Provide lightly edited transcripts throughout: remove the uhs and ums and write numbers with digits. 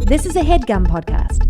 This is a Headgum podcast.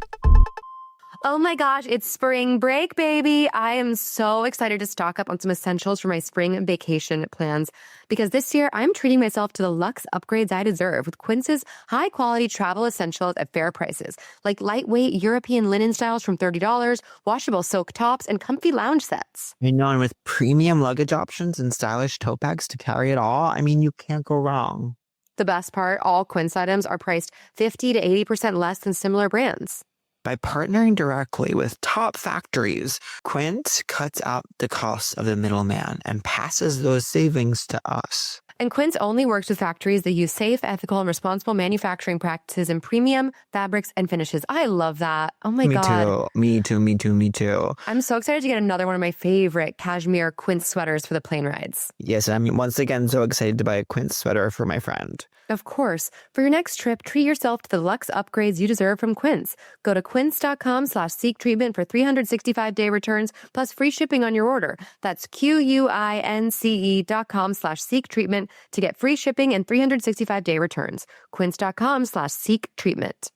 Oh my gosh, it's spring break, baby. I am so excited to stock up on some essentials for my spring vacation plans because this year I'm treating myself to the luxe upgrades I deserve with Quince's high-quality travel essentials at fair prices, like lightweight European linen styles from $30, washable silk tops, and comfy lounge sets. You know, and with premium luggage options and stylish tote bags to carry it all, I mean, you can't go wrong. The best part, all Quince items are priced 50 to 80% less than similar brands. By partnering directly with top factories, Quince cuts out the costs of the middleman and passes those savings to us. And Quince only works with factories that use safe, ethical, and responsible manufacturing practices in premium fabrics and finishes. I love that. Oh my God. Me too. I'm so excited to get another one of my favorite cashmere Quince sweaters for the plane rides. Yes, I'm once again so excited to buy a Quince sweater for my friend. Of course. For your next trip, treat yourself to the luxe upgrades you deserve from Quince. Go to quince.com/seek treatment for 365-day returns plus free shipping on your order. That's QUINCE.com/seek treatment to get free shipping and 365-day returns. Quince.com/seek treatment.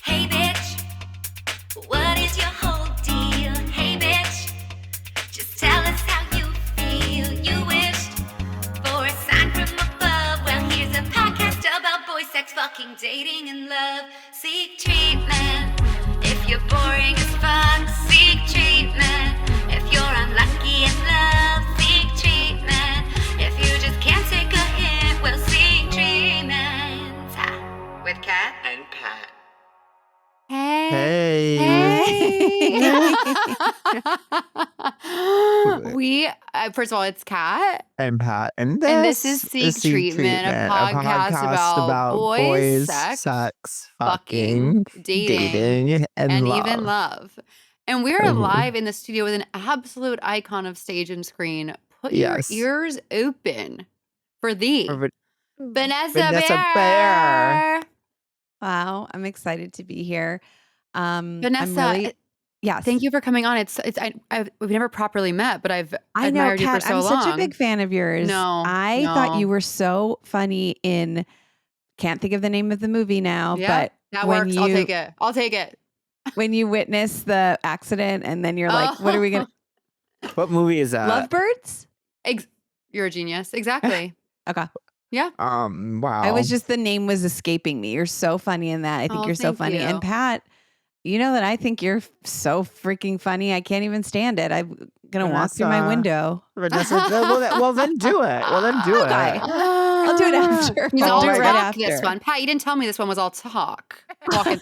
Hey bitch, what is your whole deal? Hey bitch, just tell us how you feel. You wished for a sign from above. Well, here's a podcast about boy sex, fucking, dating, and love. Seek treatment if you're boring as fuck. Seek treatment if you're unlucky in love. Seek treatment if you just can't take a hint. Well, seek treatment with Kat and Pat. Hey. First of all, it's Kat. I'm Pat. And this is Seek Treatment, a podcast about boys, sex, fucking, dating, and love. even love. And we're live in the studio with an absolute icon of stage and screen. Put your ears open for Vanessa Bayer. Wow, I'm excited to be here. Vanessa, yes. Thank you for coming on. We've never properly met, but I've admired you for so I'm long. such a big fan of yours. I thought you were so funny in, can't think of the name of the movie now, but that works. I'll take it. When you witness the accident and then you're like, what are we going to? What movie is that? Lovebirds? You're a genius. Exactly. Okay. Yeah. Wow. The name was escaping me. You're so funny in that. I think you're so funny. You. And Pat, you know that I think you're so freaking funny. I can't even stand it. I'm going to walk through my window. Vanessa, well, then do it. Okay. I'll do it after. I'll do it right after. This one. Pat, you didn't tell me this one was all talk. Walking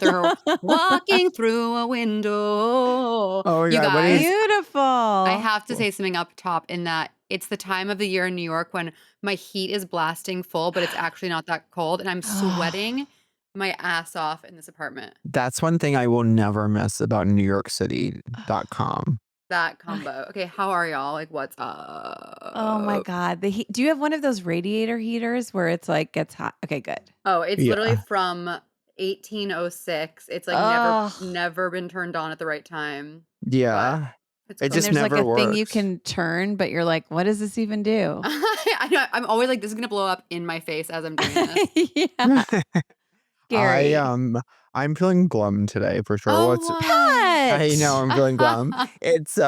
through a window. Oh, you God, guys. Beautiful. I have to say something up top in that it's the time of the year in New York when my heat is blasting full, but it's actually not that cold. And I'm sweating my ass off in this apartment. That's one thing I will never miss about NewYorkCity.com. That combo. Okay, how are y'all? Like, what's up? Oh my God. The heat. Do you have one of those radiator heaters where it's like gets hot? Okay, good. Oh, it's literally from 1806. It's like never been turned on at the right time. Yeah. It just never like a works. thing you can turn, but you're like, what does this even do? I know. I'm always like, this is gonna blow up in my face as I'm doing this. Yeah. Scary. I'm feeling glum today for sure. Oh, Pat! I know I'm feeling glum. It's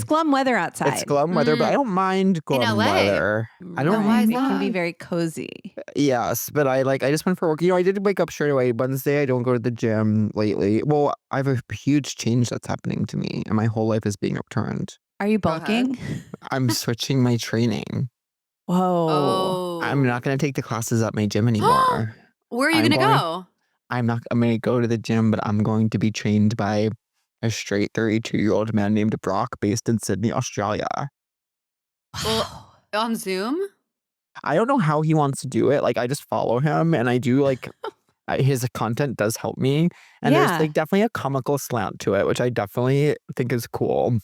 glum weather outside. It's glum weather, but I don't mind glum weather. I don't mind. It can be very cozy. Yes, but I just went for work. I did wake up straight away. Wednesday, I don't go to the gym lately. Well, I have a huge change that's happening to me, and my whole life is being upturned. Are you bulking? I'm switching my training. Whoa. Oh. I'm not going to take the classes at my gym anymore. Where are you going to go? I'm going to go to the gym, but I'm going to be trained by a straight 32-year-old man named Brock based in Sydney, Australia. Well, on Zoom? I don't know how he wants to do it. Like, I just follow him and I do his content does help me. And there's definitely a comical slant to it, which I definitely think is cool.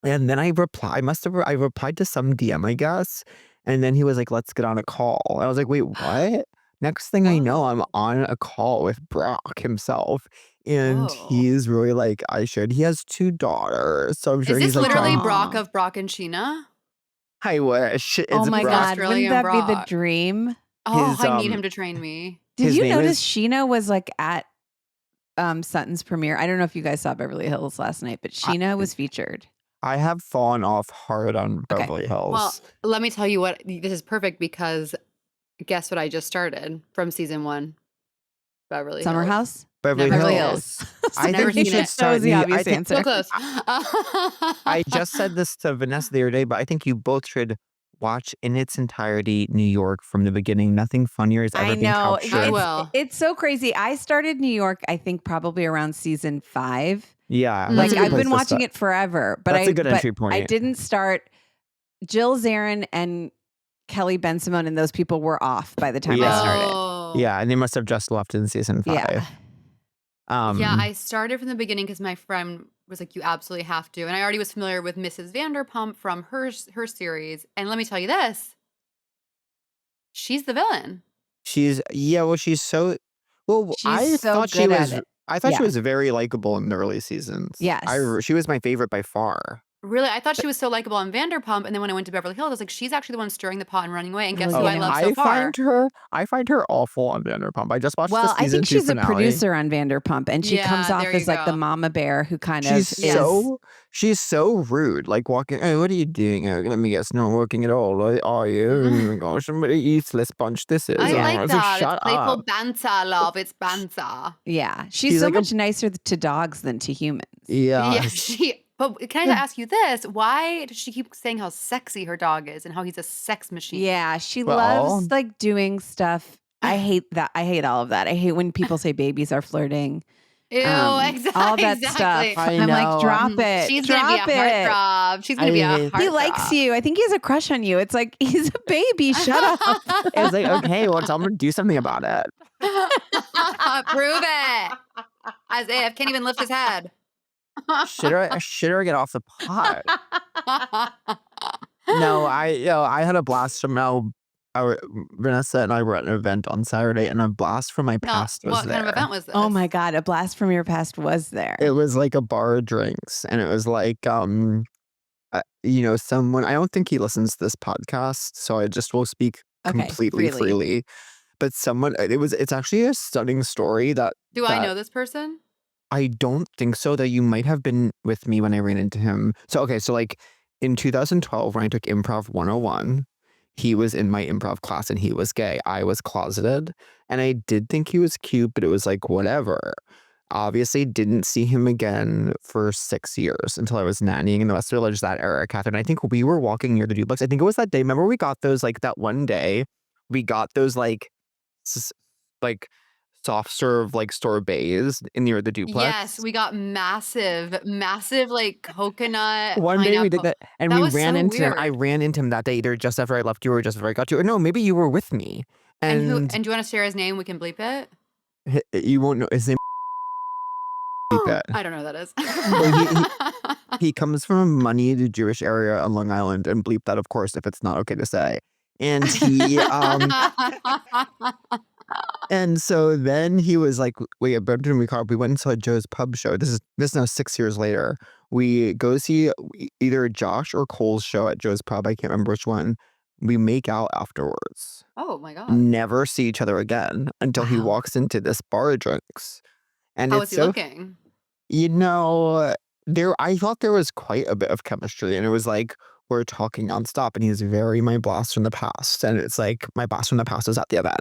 And then I replied to some DM, I guess. And then he was like, let's get on a call. And I was like, wait, what? Next thing I know, I'm on a call with Brock himself. And he's really like, he has 2 daughters. So I'm sure he's like, literally Brock of Brock and Sheena? I wish. Oh my God. Australian Wouldn't that Brock. be the dream? I need him to train me. Did you notice Sheena was like at Sutton's premiere? I don't know if you guys saw Beverly Hills last night, but Sheena was featured. I have fallen off hard on Beverly Hills. Well, let me tell you what, this is perfect because guess what I just started from season 1? Beverly Summer Hills. House? Beverly Hills. I think you should start. The obvious answer. So close. I just said this to Vanessa the other day, but I think you both should watch in its entirety New York from the beginning. Nothing funnier has ever been captured. I will. It's so crazy. I started New York, I think probably around season 5. Yeah. Like I've been watching it forever, but that's a good entry point. I didn't start. Jill Zarin and Kelly Ben Simone and those people were off by the time I started. Yeah, and they must have just left in season 5. Yeah. Yeah, I started from the beginning because my friend was like, you absolutely have to. And I already was familiar with Mrs. Vanderpump from her series. And let me tell you this. She's the villain. She's so well. I thought she was very likable in the early seasons. Yes. She was my favorite by far. Really, I thought she was so likable on Vanderpump, and then when I went to Beverly Hills, I was like, she's actually the one stirring the pot and running away. And guess who I love so far? I find her awful on Vanderpump. I just watched the season 2 I think she's finale. a producer on Vanderpump, and she comes off as like the mama bear who kind of She's so rude, like walking. Oh, what are you doing? Oh, let me guess, not working at all. Are you? Oh my gosh, somebody useless bunch. This is. I like that. Like, shut it's playful up. banter, love. It's banter. Yeah, she's so like much nicer to dogs than to humans. Yeah. But can I ask you this? Why does she keep saying how sexy her dog is and how he's a sex machine? Yeah, she loves like doing stuff. I hate that. I hate all of that. I hate when people say babies are flirting. Ew, exactly. All that stuff. I'm like, drop it. She's going to be a heartthrob. She's going to be a heartthrob. He likes you. I think he has a crush on you. It's like, he's a baby. Shut up. It's like, okay, well, tell him to do something about it. Prove it. As if. Can't even lift his head. Should I get off the pot? No, I had a blast from Vanessa and I were at an event on Saturday, and a blast from my past was there. What kind of event was this? Oh my God, a blast from your past was there. It was like a bar of drinks, and it was like, someone, I don't think he listens to this podcast, so I just will speak completely freely. But it's actually a stunning story that. Do I know this person? I don't think so, that you might have been with me when I ran into him. So like in 2012, when I took Improv 101, he was in my improv class and he was gay. I was closeted and I did think he was cute, but it was like, whatever. Obviously didn't see him again for 6 years until I was nannying in the West Village that era, Catherine. I think we were walking near the duplex. I think it was that day. Remember we got those, like that one day, we got those like soft serve like sorbets near the duplex. Yes, we got massive like coconut. One day we did that, and we ran into him. Weird. I ran into him that day, either just after I left you or just after I got you. Or no, maybe you were with me. And do you want to share his name? We can bleep it. You won't know his name. Bleep it. I don't know who that is. Well, he comes from a moneyed Jewish area on Long Island, and bleep that, of course, if it's not okay to say. And he and so then he was like, we went and saw Joe's pub show. This is now 6 years later. We go see either Josh or Cole's show at Joe's pub. I can't remember which one. We make out afterwards. Oh my God. Never see each other again until he walks into this bar of drinks. And how was he looking? I thought there was quite a bit of chemistry, and it was like, we're talking nonstop, and he's very my blast from the past. And it's like, my blast from the past is at the event.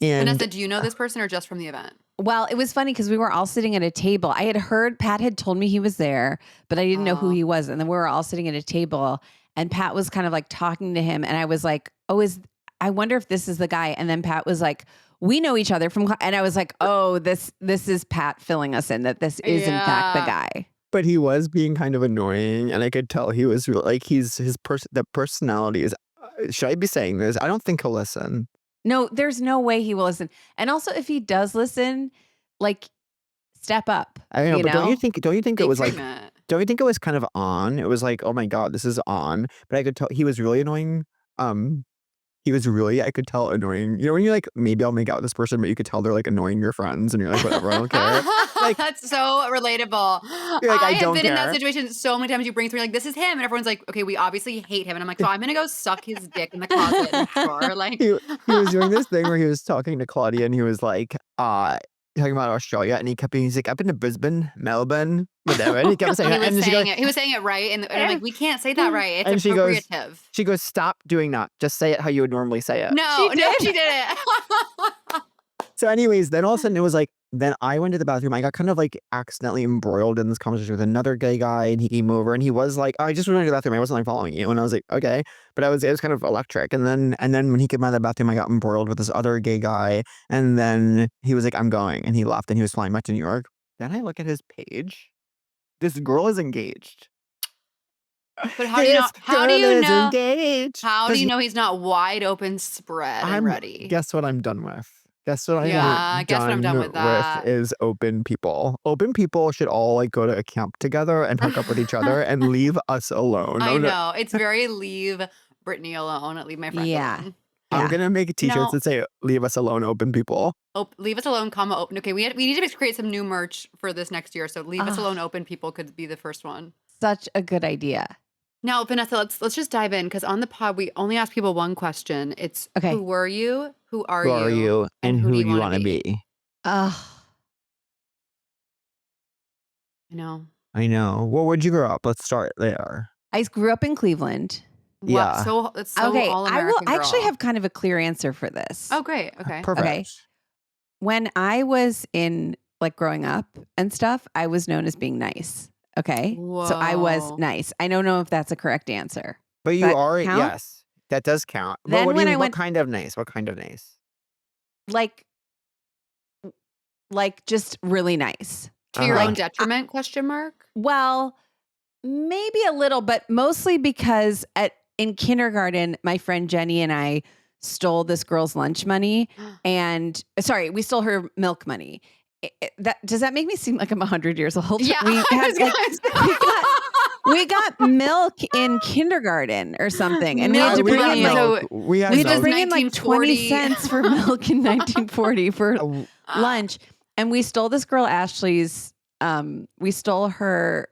And Vanessa, do you know this person or just from the event? Well, it was funny because we were all sitting at a table. I had heard Pat had told me he was there, but I didn't know who he was. And then we were all sitting at a table, and Pat was kind of like talking to him. And I was like, I wonder if this is the guy. And then Pat was like, we know each other from, and I was like, oh, this is Pat filling us in, that this is in fact the guy. But he was being kind of annoying, and I could tell he was like, the personality is. Should I be saying this? I don't think he'll listen. No, there's no way he will listen. And also, if he does listen, like, step up. I know, but don't you think it was like? Treatment. Don't you think it was kind of on? It was like, oh my God, this is on. But I could tell he was really annoying. he was really, I could tell, annoying. You know, when you're like, maybe I'll make out with this person, but you could tell they're like annoying your friends and you're like, whatever, I don't care. Like, that's so relatable. You're like, I have don't been in that care. situation so many times. You bring through like, this is him. And everyone's like, okay, we obviously hate him. And I'm like, so I'm going to go suck his dick in the closet and sure. Like, he was doing this thing where he was talking to Claudia and he was like, talking about Australia, and he's like, I've been to Brisbane, Melbourne, whatever. And he kept saying he it. He was saying it right. And I'm like, we can't say that right. It's and appropriative. She goes, stop doing that. Just say it how you would normally say it. No, she didn't. So anyways, then all of a sudden it was like, then I went to the bathroom. I got kind of like accidentally embroiled in this conversation with another gay guy, and he came over and he was like, oh, I just went to the bathroom. I wasn't like following you. And I was like, okay. But it was kind of electric. And then when he came out of the bathroom, I got embroiled with this other gay guy. And then he was like, I'm going. And he left and he was flying back to New York. Then I look at his page. This girl is engaged. But how do you know? How do you know? Engaged. How do you know he's not wide open spread and ready? Guess what I'm done with? Guess what I'm done with that. Is open people. Open people should all like go to a camp together and hook up with each other and leave us alone. I know. It's very leave Brittany alone. Leave my friend alone. I'm going to make t-shirts that say, leave us alone, open people. Leave us alone, comma, open. Okay, we need to create some new merch for this next year. So leave us alone, open people could be the first one. Such a good idea. Now, Vanessa, let's just dive in because on the pod, we only ask people one question. It's who were you? Who are you? And who do you want to be? I know. Well, where'd you grow up? Let's start there. I grew up in Cleveland. Yeah. So it's so okay. all-American I actually girl. have kind of a clear answer for this. Oh, great. Okay. Perfect. Okay. When I was in like growing up and stuff, I was known as being nice. Okay. Whoa. So I was nice. I don't know if that's a correct answer. But you are, count? yes. That does count. But Then what kind of nice? What kind of nice? Like just really nice. To your own detriment, question mark? Well, maybe a little, but mostly because in kindergarten, my friend Jenny and I stole this girl's lunch money we stole her milk money. Does that make me seem like I'm 100 years old? Yeah. We got milk in kindergarten or something. And we had to bring in like 20 cents for milk in 1940 for lunch. And we stole this girl Ashley's, we stole her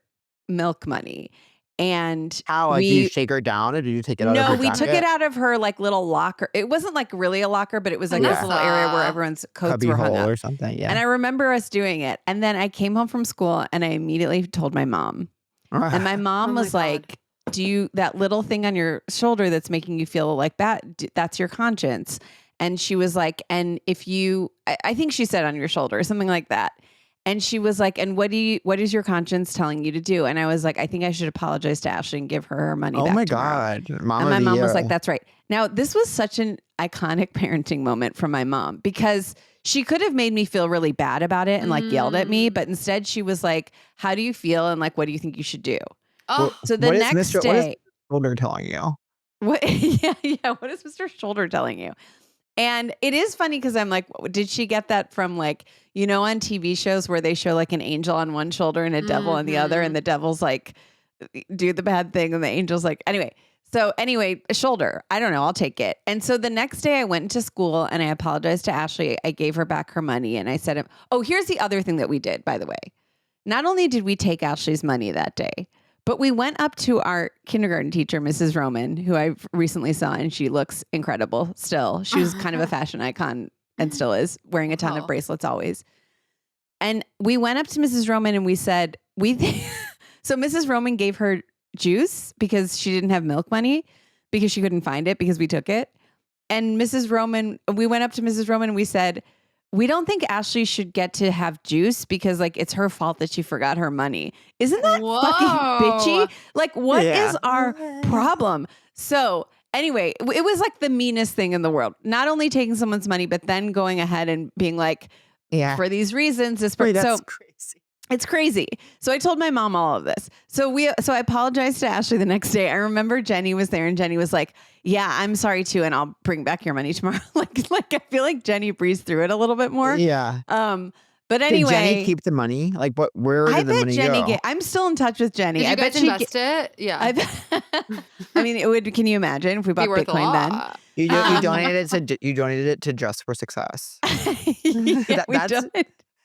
milk money. And how? Did you shake her down or did you take it out of her jacket? No, we took it out of her like little locker. It wasn't like really a locker, but it was like this little area where everyone's coats were hung up. Or something, yeah. And I remember us doing it. And then I came home from school and I immediately told my mom. And my mom was like, that little thing on your shoulder that's making you feel like that's your conscience. And she was like, and if you, I think she said on your shoulder or something like that. And she was like, and what is your conscience telling you to do? And I was like, I think I should apologize to Ashley and give her money back. Oh my tomorrow. God. And my mom was like, that's right. Now, this was such an iconic parenting moment from my mom because she could have made me feel really bad about it and like yelled at me. But instead she was like, how do you feel? And like, what do you think you should do? Oh, so the next day. What is Shoulder telling you? What? Yeah. What is Mr. Shoulder telling you? And it is funny because I'm like, did she get that from like, on TV shows where they show like an angel on one shoulder and a devil on the other, and the devil's like, do the bad thing, and the angel's like, anyway, a shoulder. I don't know. I'll take it. And so the next day I went into school and I apologized to Ashley. I gave her back her money and I said, oh, here's the other thing that we did, by the way. Not only did we take Ashley's money that day, but we went up to our kindergarten teacher, Mrs. Roman, who I recently saw, and she looks incredible still. She was kind of a fashion icon and still is, wearing a ton of bracelets always. And we went up to Mrs. Roman and we said, so Mrs. Roman gave her juice because she didn't have milk money because she couldn't find it because we took it. And we went up to Mrs. Roman and we said, we don't think Ashley should get to have juice because like it's her fault that she forgot her money. Isn't that fucking bitchy? Like what is our problem? So anyway, it was like the meanest thing in the world. Not only taking someone's money, but then going ahead and being like, for these reasons, that's crazy. It's crazy. So I told my mom all of this. So I apologized to Ashley the next day. I remember Jenny was there and Jenny was like, yeah, I'm sorry too. And I'll bring back your money tomorrow. like I feel like Jenny breezed through it a little bit more. Yeah. But But Did Jenny anyway, keep the money? Like, where I did the bet money Jenny go? I'm still in touch with Jenny. Did you I guys bet she invest it? Yeah. I mean, it would. Can you imagine if we bought Be worth a Bitcoin then? lot. You Um, donated it to Just for Success. Yeah, we That's don't.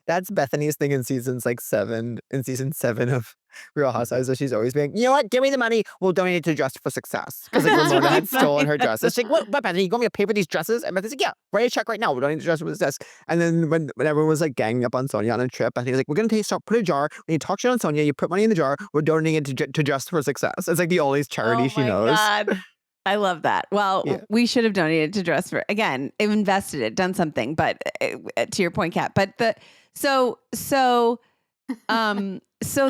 That's Bethany's thing in season 7 of Real Housewives. So she's always being, you know what? Give me the money. We'll donate it to Just for Success. Because like That's Ramona really had stolen funny. her dresses. She's like, what, Bethany? You want me to pay for these dresses? And Bethany's like, yeah, write a check right now. We'll donate to Just for Success. And then when everyone was like ganging up on Sonia on a trip, Bethany was like, we're gonna put a jar. When you talk shit on Sonia, you put money in the jar. We're donating it to Just for Success. It's like the only charity she knows. God. I love that. Well, Yeah. we should have donated to Dress for again, invested it, done something. But to your point, Kat. But so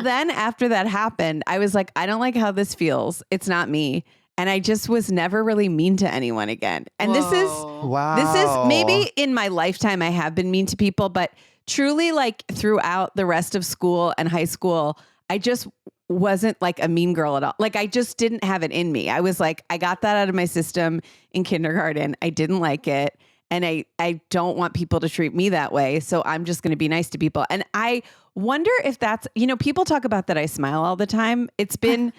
then after that happened, I was like, I don't like how this feels. It's not me. And I just was never really mean to anyone again. And this is maybe in my lifetime I have been mean to people, but truly like throughout the rest of school and high school, I just wasn't like a mean girl at all. Like I just didn't have it in me. I was like, I got that out of my system in kindergarten. I didn't like it. And I don't want people to treat me that way. So I'm just going to be nice to people. And I wonder if that's, people talk about that I smile all the time. It's been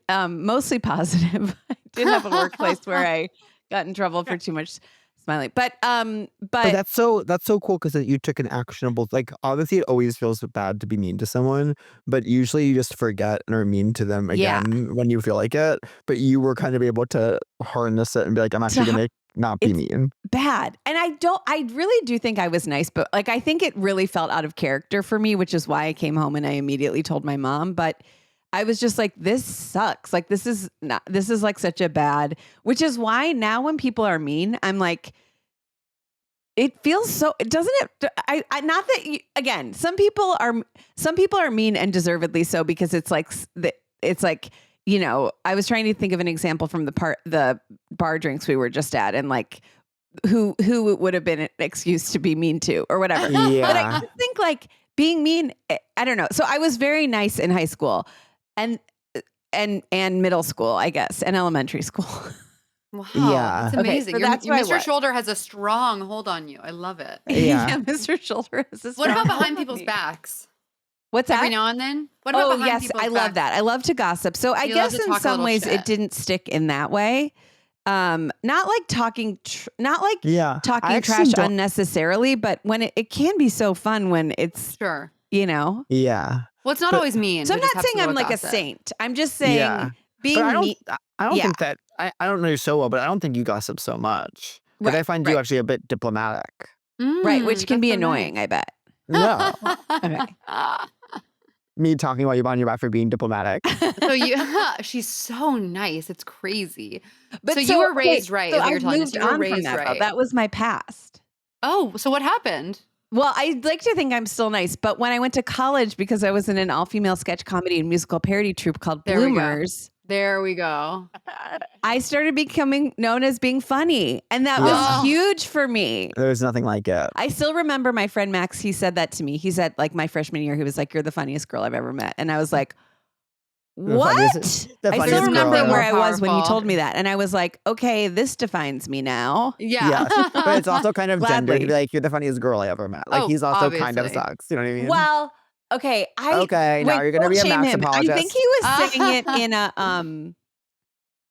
mostly positive. I did have a workplace where I got in trouble for too much smiling. But that's so cool because you took an actionable, like obviously it always feels bad to be mean to someone, but usually you just forget and are mean to them again when you feel like it. But you were kind of able to harness it and be like, I'm actually going to not be mean. Bad. And I really do think I was nice, but like, I think it really felt out of character for me, which is why I came home and I immediately told my mom, but I was just like, this sucks. Like, this is like such a bad, which is why now when people are mean, I'm like, it feels so, doesn't it? Not that again, some people are mean and deservedly so because it's like, I was trying to think of an example from the bar drinks we were just at and like who would have been an excuse to be mean to or whatever. Yeah. But I just think like being mean, I don't know. So I was very nice in high school and middle school, I guess, and elementary school. Wow. Yeah. That's amazing. Okay, so that's why Mr. Shoulder has a strong hold on you. I love it. Yeah. Mr. Shoulder has a What strong about behind hold on people's me. backs? What's that? Every now and then? What about behind yes, people's I backs? love that. I love to gossip. So I You love guess to in talk a some little ways shit. it didn't stick in that way. Not like talking, talking I actually trash don't- unnecessarily, but when it can be so fun when it's, Sure. Yeah. Well, it's not But- always mean. So I'm to just not have saying I'm little like gossip. a saint. I'm just saying being But I don't, mean. I don't Yeah. think that, I don't know you so well, but I don't think you gossip so much. Like I find you right. actually a bit diplomatic. Right, which can that's be so annoying, nice. I bet. No. Okay. Me talking about you behind your back for being diplomatic. So she's so nice. It's crazy. But So you were raised right, So is what I you're telling us. moved You were on from raised that, though. right. That was my past. Oh, so what happened? Well, I'd like to think I'm still nice, but when I went to college, because I was in an all-female sketch comedy and musical parody troupe called There we go. Bloomers, There we go. I started becoming known as being funny, and that Yeah. was huge for me. There's nothing like it. I still remember my friend Max, he said that to me. He said, like, my freshman year, he was like, you're the funniest girl I've ever met. And I was like, what? the I still funniest remember girl where ever. I was when you Powerful. told me that. And I was like, okay, this defines me now. Yeah. Yes. But it's also kind of gendered to Gladly. be like, you're the funniest girl I ever met. Like Oh, he's also kind of obviously. sucks. You know what I mean? Well, okay. Okay, now you're gonna don't be a shame Max him. apologist. I think he was saying it in a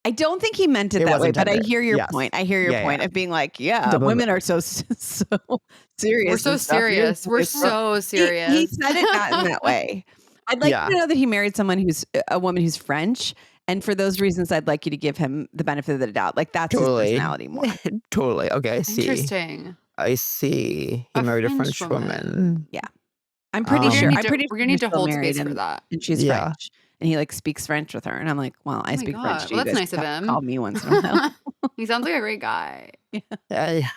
I don't think he meant it It that way, wasn't but I intended. hear your Yes. point. I hear your Yeah, point yeah. of being like, yeah, Diplomat- women are so serious. We're so and stuff. serious. We're It's- so serious. He said it not in that way. I'd like Yeah. to know that he married someone who's a woman who's French. And for those reasons, I'd like you to give him the benefit of the doubt. Like that's Totally. his personality more. Totally. Okay, I see. Interesting. I see. He A married a French French woman. woman. I'm pretty We're sure. gonna need I'm to- pretty we're sure gonna need they're to still hold married space for and- that. And she's Yeah. French. And he like speaks French with her. And I'm like, well, I my speak God. French too. Well, that's You nice guys of him. Call me once in a while. He sounds like a great guy.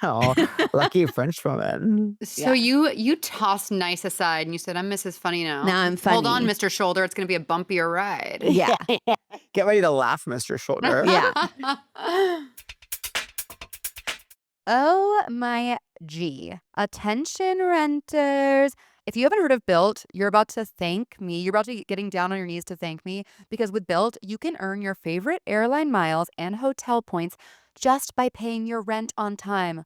Oh, lucky French woman. So you tossed nice aside and you said, I'm Mrs. Funny now. Now I'm Hold on, funny. Mr. Shoulder. It's going to be a bumpier ride. Yeah. Get ready to laugh, Mr. Shoulder. Yeah. Oh my G. Attention renters. If you haven't heard of Bilt, you're about to thank me. You're about to be getting down on your knees to thank me because with Bilt, you can earn your favorite airline miles and hotel points just by paying your rent on time.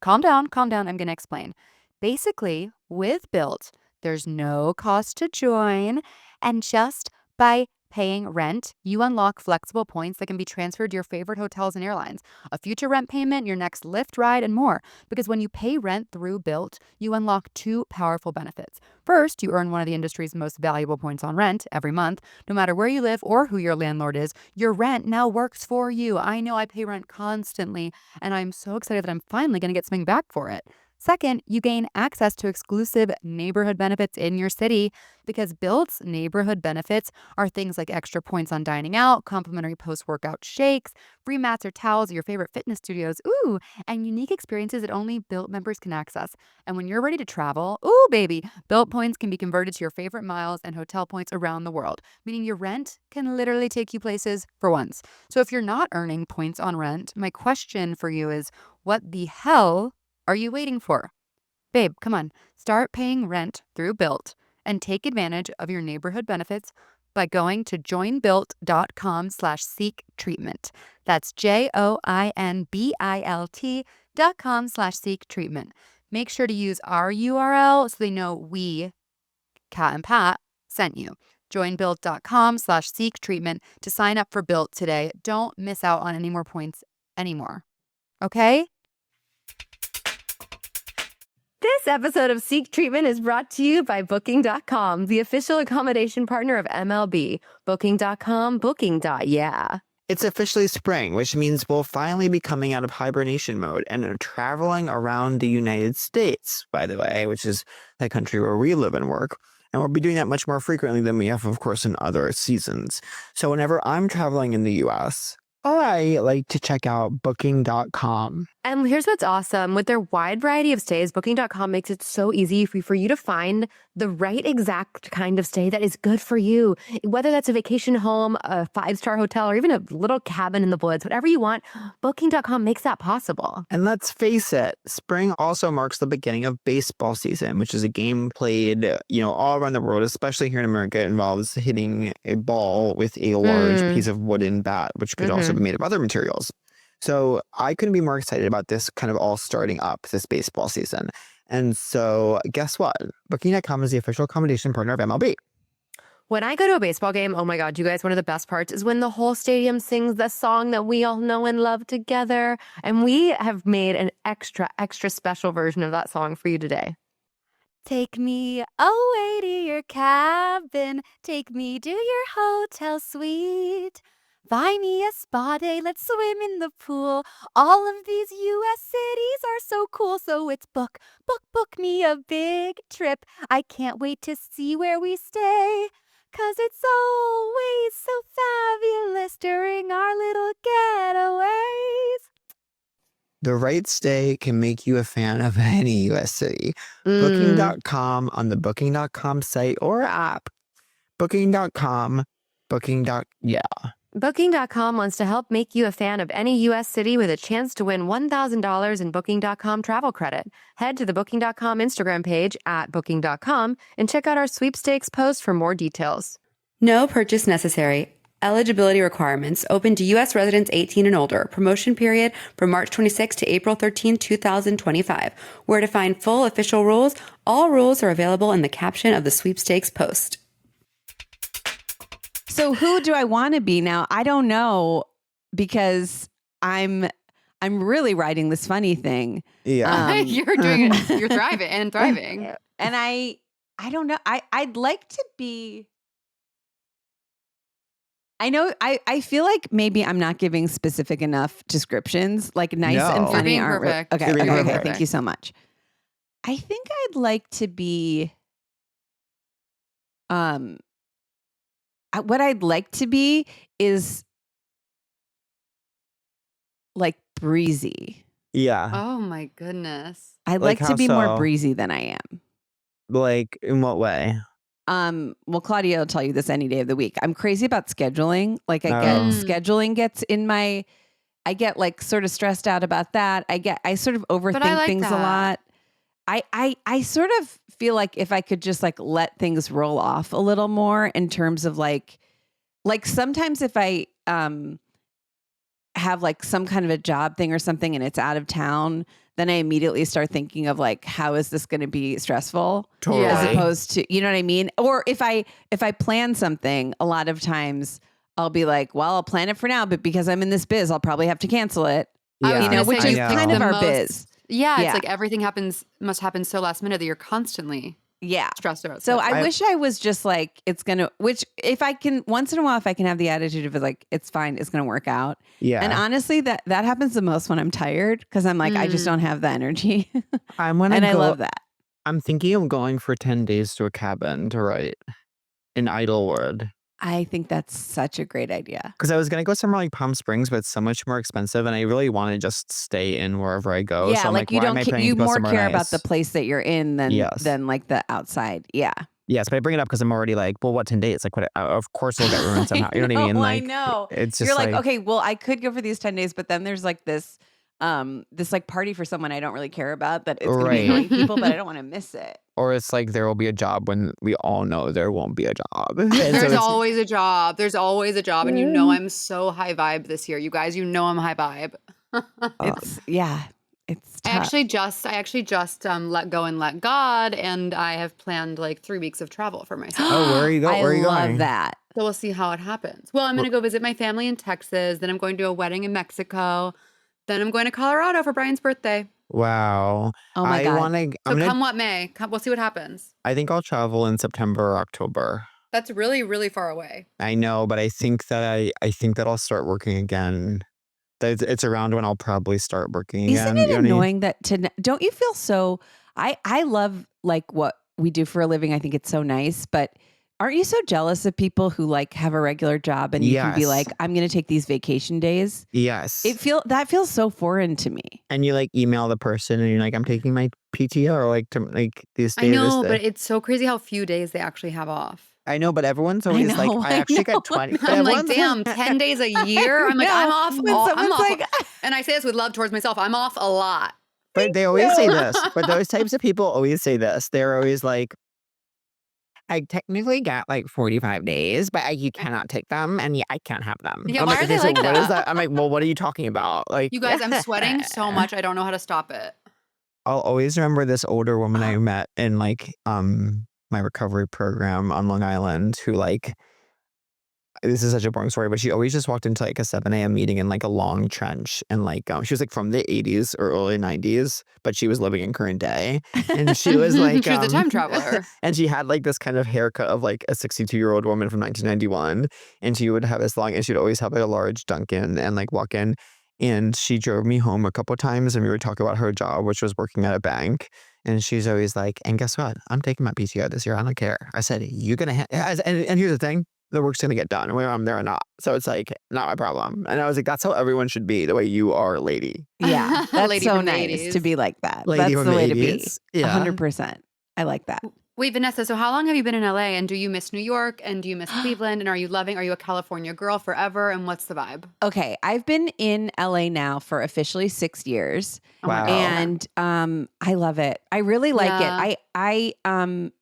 Calm down. I'm going to explain. Basically, with Bilt, there's no cost to join, and just by paying rent, you unlock flexible points that can be transferred to your favorite hotels and airlines, a future rent payment, your next Lyft ride, and more. Because when you pay rent through Bilt, you unlock two powerful benefits. First, you earn one of the industry's most valuable points on rent every month. No matter where you live or who your landlord is, your rent now works for you. I know I pay rent constantly, and I'm so excited that I'm finally going to get something back for it. Second, you gain access to exclusive neighborhood benefits in your city because Bilt's neighborhood benefits are things like extra points on dining out, complimentary post-workout shakes, free mats or towels at your favorite fitness studios, and unique experiences that only Bilt members can access. And when you're ready to travel, baby, Bilt points can be converted to your favorite miles and hotel points around the world, meaning your rent can literally take you places for once. So if you're not earning points on rent, my question for you is, what the hell are you waiting for? Babe, come on. Start paying rent through Bilt and take advantage of your neighborhood benefits by going to joinbilt.com/seek treatment. That's JOINBILT.com/seek treatment. Make sure to use our URL so they know we, Kat and Pat, sent you. Joinbilt.com/seek treatment to sign up for Bilt today. Don't miss out on any more points anymore. Okay? This episode of Seek Treatment is brought to you by Booking.com, the official accommodation partner of MLB. Booking.com, booking.yeah. It's officially spring, which means we'll finally be coming out of hibernation mode and are traveling around the United States, by the way, which is the country where we live and work. And we'll be doing that much more frequently than we have, of course, in other seasons. So whenever I'm traveling in the U.S., I like to check out Booking.com. And here's what's awesome. With their wide variety of stays, Booking.com makes it so easy for you to find the right exact kind of stay that is good for you. Whether that's a vacation home, a 5-star hotel, or even a little cabin in the woods, whatever you want, Booking.com makes that possible. And let's face it, spring also marks the beginning of baseball season, which is a game played, all around the world, especially here in America. It involves hitting a ball with a large piece of wooden bat, which could also be made of other materials. So I couldn't be more excited about this kind of all starting up this baseball season. And so guess what? Booking.com is the official accommodation partner of MLB. When I go to a baseball game, oh my God, you guys, one of the best parts is when the whole stadium sings the song that we all know and love together. And we have made an extra special version of that song for you today. Take me away to your cabin. Take me to your hotel suite. Buy me a spa day, let's swim in the pool. All of these U.S. cities are so cool, so it's book me a big trip. I can't wait to see where we stay, 'cause it's always so fabulous during our little getaways. The right stay can make you a fan of any U.S. city. Booking.com on the Booking.com site or app. Booking.com, yeah. Booking.com wants to help make you a fan of any U.S. city with a chance to win $1,000 in Booking.com travel credit. Head to the Booking.com Instagram page at Booking.com and check out our sweepstakes post for more details. No purchase necessary. Eligibility requirements. Open to U.S. residents 18 and older. Promotion period from March 26 to April 13, 2025. Where to find full official rules. All rules are available in the caption of the sweepstakes post. So who do I want to be now? I don't know, because I'm really writing this funny thing. Yeah. You're doing it. You're thriving and thriving. And I don't know. I'd like to be. I know. I feel like maybe I'm not giving specific enough descriptions. Like nice and No. funny You're being aren't really- perfect. okay. You're being Okay. perfect. Thank you so much. I think I'd like to be. What I'd like to be is like breezy. Yeah. Oh my goodness. I'd Like like to how be more so? breezy than I am. Like, in what way? Well, Claudia will tell you this any day of the week. I'm crazy about scheduling. Like I Oh. get scheduling gets in my, I get like sort of stressed out about that. I sort of overthink like things a that. lot. I sort of feel like if I could just like let things roll off a little more in terms of like sometimes if I have like some kind of a job thing or something and it's out of town, then I immediately start thinking of like, how is this going to be stressful? Totally. As opposed to, you know what I mean? Or if I plan something, a lot of times I'll be like, well, I'll plan it for now, but because I'm in this biz, I'll probably have to cancel it. Yeah, You know, which is kind of our biz. Yeah, it's like everything must happen so last minute that you're constantly stressed out. So I wish I was just like, which if I can, once in a while, if I can have the attitude of like, it's fine, it's going to work out. Yeah. And honestly, that happens the most when I'm tired because I'm like, I just don't have the energy. I love that. I'm thinking of going for 10 days to a cabin to write in Idlewood. I think that's such a great idea. Because I was going to go somewhere like Palm Springs, but it's so much more expensive. And I really want to just stay in wherever I go. Yeah, so I'm like you more care about the place that you're in than like the outside. Yeah. Yes, but I bring it up because I'm already like, well, what 10 days? Like, what? Of course it'll get ruined somehow. You know what I mean? Like, I know. It's just you're like, okay, well, I could go for these 10 days, but then there's like this like party for someone I don't really care about that it's going to be annoying people, but I don't want to miss it. Or it's like there will be a job when we all know there won't be a job. There's always a job. There's always a job. And you know I'm so high vibe this year. You guys, you know I'm high vibe. It's tough. I actually just let go and let God, and I have planned like 3 weeks of travel for myself. Oh, where are you going? Where are you I going? love that. So we'll see how it happens. Well, I'm going to go visit my family in Texas. Then I'm going to a wedding in Mexico. Then I'm going to Colorado for Brian's birthday. Wow. Oh my God. Come what may. We'll see what happens. I think I'll travel in September or October. That's really, really far away. I know, but I think that I'll start working again. It's around when I'll probably start working again. Isn't it annoying don't you feel so, I love like what we do for a living. I think it's so nice, but aren't you so jealous of people who like have a regular job and you can be like, I'm going to take these vacation days? Yes. That feels so foreign to me. And you like email the person and you're like, I'm taking my PTO or like to like this day. I know, but it's so crazy how few days they actually have off. I know, but everyone's always like, I actually got 20. I'm like, damn, 10 days a year? I'm like, I'm off. I'm off. Like, and I say this with love towards myself. I'm off a lot. But they always say this. But those types of people always say this. They're always like, I technically got like 45 days, but you cannot take them and I can't have them. Yeah, I'm why like, are they like what that? is that? I'm like, well, what are you talking about? Like, You guys, I'm sweating so much. I don't know how to stop it. I'll always remember this older woman I met in like my recovery program on Long Island who like, this is such a boring story, but she always just walked into like a 7 a.m. meeting in like a long trench. And like, she was like from the 80s or early 90s, but she was living in current day. And she was like, she was a time traveler. And she had like this kind of haircut of like a 62-year-old woman from 1991. And she would have this long, and she'd always have like a large Dunkin' and like walk in. And she drove me home a couple times and we would talk about her job, which was working at a bank. And she's always like, and guess what? I'm taking my PTO this year. I don't care. I said, you're going to and here's the thing. The work's going to get done, whether I'm there or not. So it's like, not my problem. And I was like, that's how everyone should be, the way you are, lady. Yeah, that's Lady so from the nice 80s. to be like that. Lady That's from the way the to be. 80s. Yeah. 100%. I like that. Wait, Vanessa, so how long have you been in LA? And do you miss New York? And do you miss Cleveland? And are you a California girl forever? And what's the vibe? Okay, I've been in LA now for officially 6 years. Oh my Wow. God. And I love it. I really like Yeah. it.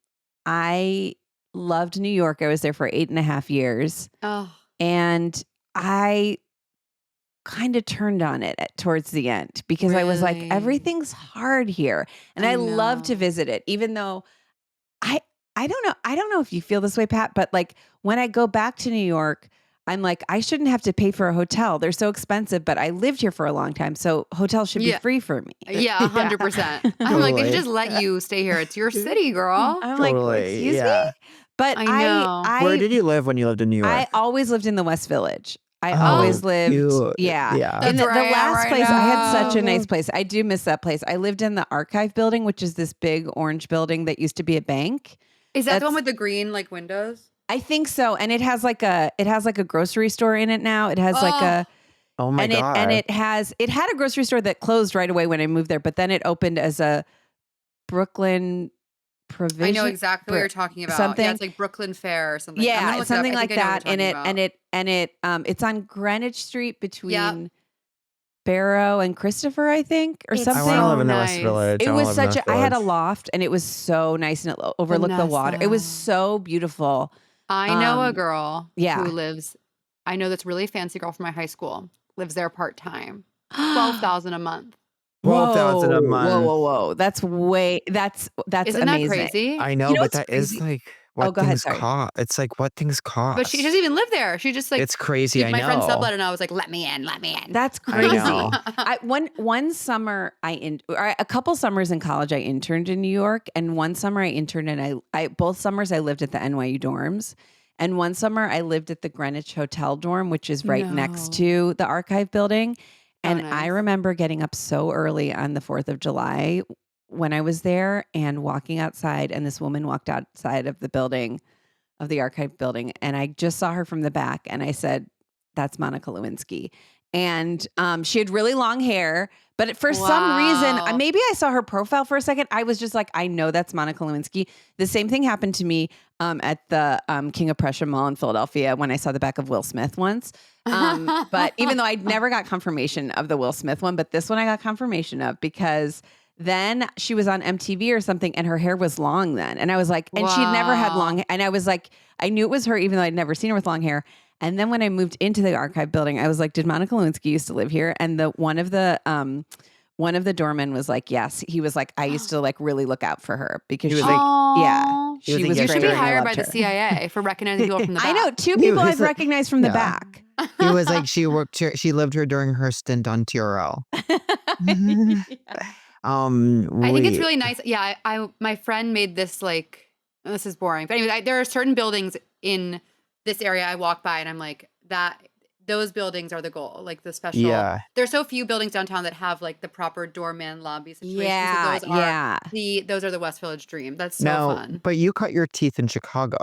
I loved New York. I was there for 8.5 years. Oh, And I kind of turned on it towards the end because I was like, Really? everything's hard here. And I I love to know. visit it, even though I don't know. I don't know if you feel this way, Pat, but like when I go back to New York, I'm like, I shouldn't have to pay for a hotel. They're so expensive, but I lived here for a long time. So hotels should be Yeah. free for me. yeah, 100%. I'm like, they should Totally. just let you stay here. It's your city, girl. I'm like, Totally, excuse yeah. me? But I know. Where did you live when you lived in New York? I always lived in the West Village. I Oh, always lived. cute. Yeah. Yeah. And That's the where I am last right place, I had such a now. nice place. I do miss that place. I lived in the Archive building, which is this big orange building that used to be a bank. Is that the one That's- with the green like windows? I think so. And it has like a grocery store in it now. It has like a Oh my God. and it had a grocery store that closed right away when I moved there, but then it opened as a Brooklyn provision. I know exactly what you're talking about. something. Yeah, it's like Brooklyn Fair or something. I'm gonna Yeah, look it's it up. something I like think I know what that. you're talking about. It's on Greenwich Street between Barrow and Christopher, I think, or It's something. I want to so live in the West nice. Village. It I wanna was live in such the a, I had a West Village. loft and it was so nice and it overlooked the water. It was Vanessa. so beautiful. I know a Um, girl yeah. who lives, I know this really fancy girl from my high school. lives there part-time. $12,000 a month. 12,000 a month. Whoa. That's Isn't amazing. that crazy? I know, You know but what's that is crazy? like Oh, what go ahead, things sorry. cost. It's like what things cost. But she doesn't even live there. She just like It's crazy. I my friend know. sublet, and I was like, let me in. That's I crazy. know. One summer a couple summers in college I interned in New York, and one summer I interned and I both summers I lived at the NYU dorms, and one summer I lived at the Greenwich Hotel dorm, which is right next to the archive building. And nice. I remember getting up so early on the 4th of July when I was there and walking outside, and this woman walked outside of the building, of the archive building, and I just saw her from the back, and I said, that's Monica Lewinsky. And she had really long hair, but for some reason, maybe I saw her profile for a second. I was just like, I know that's Monica Lewinsky. The same thing happened to me at the King of Prussia Mall in Philadelphia when I saw the back of Will Smith once. But even though I never got confirmation of the Will Smith one, but this one I got confirmation of because then she was on MTV or something and her hair was long then. And I was like, and she'd never had long. And I was like, I knew it was her, even though I'd never seen her with long hair. And then when I moved into the archive building, I was like, did Monica Lewinsky used to live here? And one of the doormen was like, yes. He was like, I used to like really look out for her because she was he she was was like, You should be great and I hired loved by the her. CIA for recognizing people from the back. I know 2 people was I've like- recognized from the yeah. back. He was like she lived here during her stint on TRL. I think it's really nice. Yeah, my friend made this like, this is boring. But anyway, there are certain buildings in this area I walk by and I'm like, those buildings are the goal. Like the special. Yeah. There's so few buildings downtown that have like the proper doorman lobby situation. Yeah, So those are the West Village dream. That's so fun. But you cut your teeth in Chicago.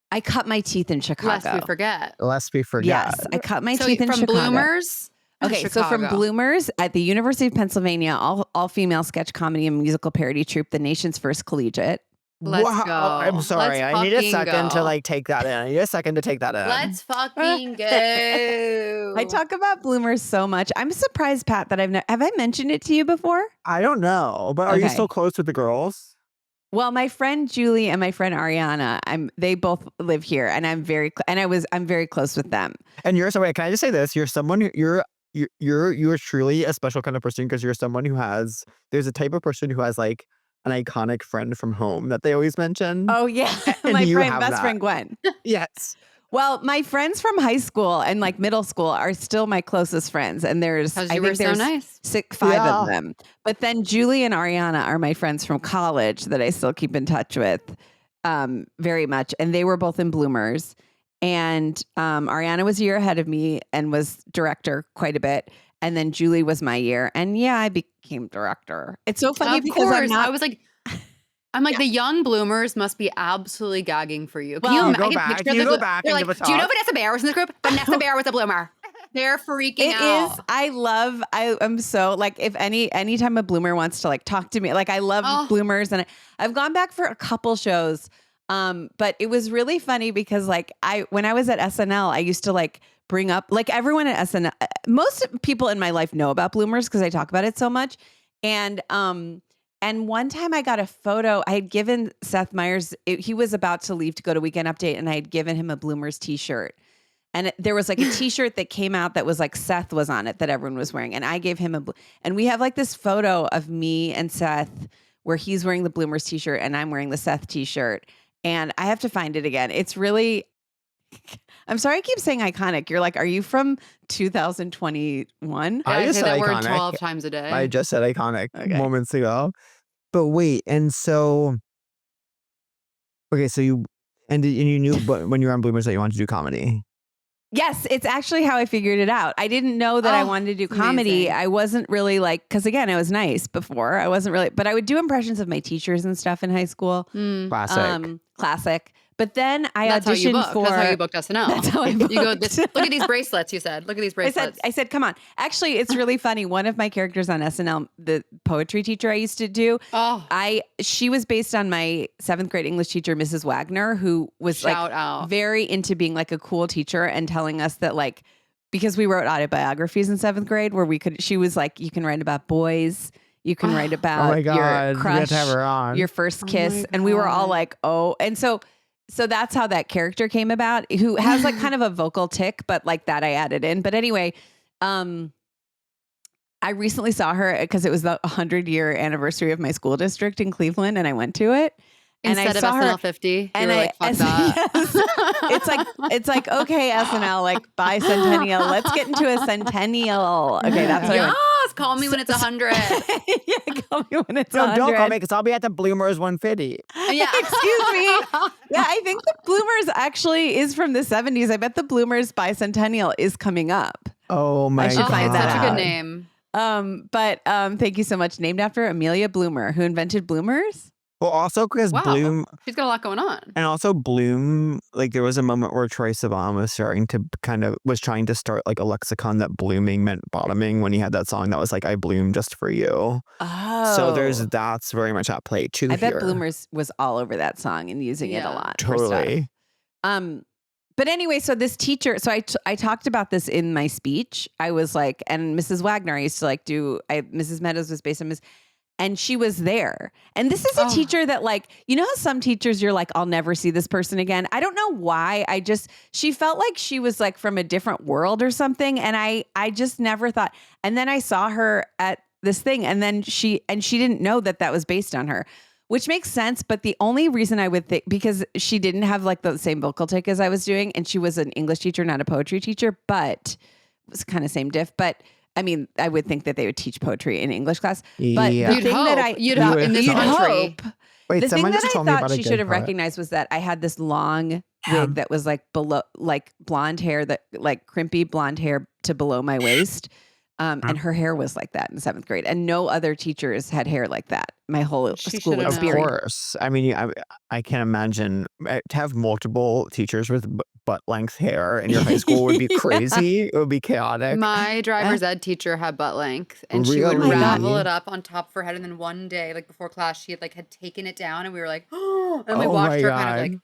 I cut my teeth in Chicago. Lest we forget. Lest we forget. Yes, I cut my teeth in from Chicago. Bloomers. Okay, so from Chicago. Bloomers at the University of Pennsylvania, all female sketch comedy and musical parody troupe, the nation's first collegiate. Let's Wow. go. I'm sorry. Let's I need a fucking second to go. like take that in. I need a second to take that in. Let's fucking go. I talk about Bloomers so much. I'm surprised, Pat, that have I mentioned it to you before? I don't know, but are you Okay. still close with the girls? Well, my friend Julie and my friend Ariana, they both live here, and I'm very close with them. And you're so wait, can I just say this? You're someone you're truly a special kind of person because you're someone who there's a type of person who has like an iconic friend from home that they always mention. Oh yeah, And my you friend, have best that. friend Gwen. Yes. Well, my friends from high school and like middle school are still my closest friends, and there's Because I you think were so there's nice. 5 Yeah. of them. But then Julie and Ariana are my friends from college that I still keep in touch with very much, and they were both in Bloomers. And Ariana was a year ahead of me and was director quite a bit. And then Julie was my year, and yeah, I became director. It's so funny Of because course. I'm not. I was like, the young bloomers must be absolutely gagging for you. Can Well, you go I can back. picture You the go gl- back They're and like, give a do you know talk." Vanessa Bayer was in this group? Vanessa Bayer was a bloomer. They're freaking out. I'm so like, if anytime a bloomer wants to like talk to me, like I love bloomers, and I've gone back for a couple shows. But it was really funny because like when I was at SNL, I used to like bring up like everyone at SNL, most people in my life know about bloomers because I talk about it so much. And one time I got a photo, I had given Seth Meyers, he was about to leave to go to Weekend Update, and I had given him a bloomers t-shirt. And there was like a t-shirt that came out that was like Seth was on it that everyone was wearing. And I gave him and we have like this photo of me and Seth where he's wearing the bloomers t-shirt and I'm wearing the Seth t-shirt. And I have to find it again. It's really, I'm sorry I keep saying iconic. You're like, are you from 2021? I I just say said that word iconic. 12 times a day. I just said iconic Okay. moments ago. But wait, and so okay, so you knew when you were on Bloomers that you wanted to do comedy. Yes, it's actually how I figured it out. I didn't know that I wanted to do comedy. amazing. I wasn't really like, because again, I was nice before. I wasn't really, but I would do impressions of my teachers and stuff in high school. Classic. Classic. But then I That's how you auditioned booked. for. That's how you booked SNL. That's how I You go, booked. look at these bracelets, you said. Look at these bracelets. I said, come on. Actually, it's really funny. One of my characters on SNL, the poetry teacher I used to do, she was based on my 7th grade English teacher, Mrs. Wagner, who was Shout like out. very into being like a cool teacher and telling us that like, because we wrote autobiographies in 7th grade where she was like, you can write about boys. You can write about Oh my God, your we crush, have to have her on. your first kiss. And we were all like, oh. And so that's how that character came about, who has like kind of a vocal tick, but like that I added in. But anyway, I recently saw her because it was the 100-year anniversary of my school district in Cleveland, and I went to it. Instead and of I saw SNL her, 50, and you were like, fuck that. Yes. It's like okay, SNL, like bicentennial. Let's get into a centennial. Okay, that's what I went. Yes, call me when it's 100. Yeah, call me when it's No, 100. don't call me because I'll be at the Bloomers 150. Yeah. Excuse me. Yeah, I think the Bloomers actually is from the 70s. I bet the Bloomers bicentennial is coming up. Oh my should god. find that Such a out. good name. But thank you so much. Named after Amelia Bloomer, who invented bloomers. Well, also because Wow. Bloom, She's got a lot going on. and also Bloom, like there was a moment where Troye Sivan was trying to start like a lexicon that blooming meant bottoming when he had that song that was like, I bloom just for you. Oh, So that's very much at play too. I bet here. Bloomers was all over that song and using it a Yeah. lot. for stuff. Totally. But anyway, so this teacher, so I talked about this in my speech. I was like, and Mrs. Wagner, I used to like Mrs. Meadows was based on Miss, and she was there. And this is a teacher that like, you know how some teachers you're like, I'll never see this person again. I don't know why. She felt like she was like from a different world or something. And I just never thought, and then I saw her at this thing and then she didn't know that was based on her. Which makes sense, but the only reason I would think, because she didn't have like the same vocal tick as I was doing, and she was an English teacher, not a poetry teacher, but it was kind of same diff. But I mean, I would think that they would teach poetry in English class. But Yeah. the thing that You'd hope in this you'd country. hope. Wait, The thing someone that just I told me thought about a she good should have poet. recognized was that I had this long wig that was like below, like blonde hair, that like crimpy blonde hair to below my waist. And her hair was like that in 7th grade, and no other teachers had hair like that. My whole She school should've Of known. experience. course. I mean, I can't imagine to have multiple teachers with butt length hair in your high school would be crazy. It would be chaotic. My driver's ed teacher had butt length, and she would Really? ravel it up on top of her head. And then one day, like before class, she had taken it down, and we were like, oh, and we Oh watched my her kind of God. like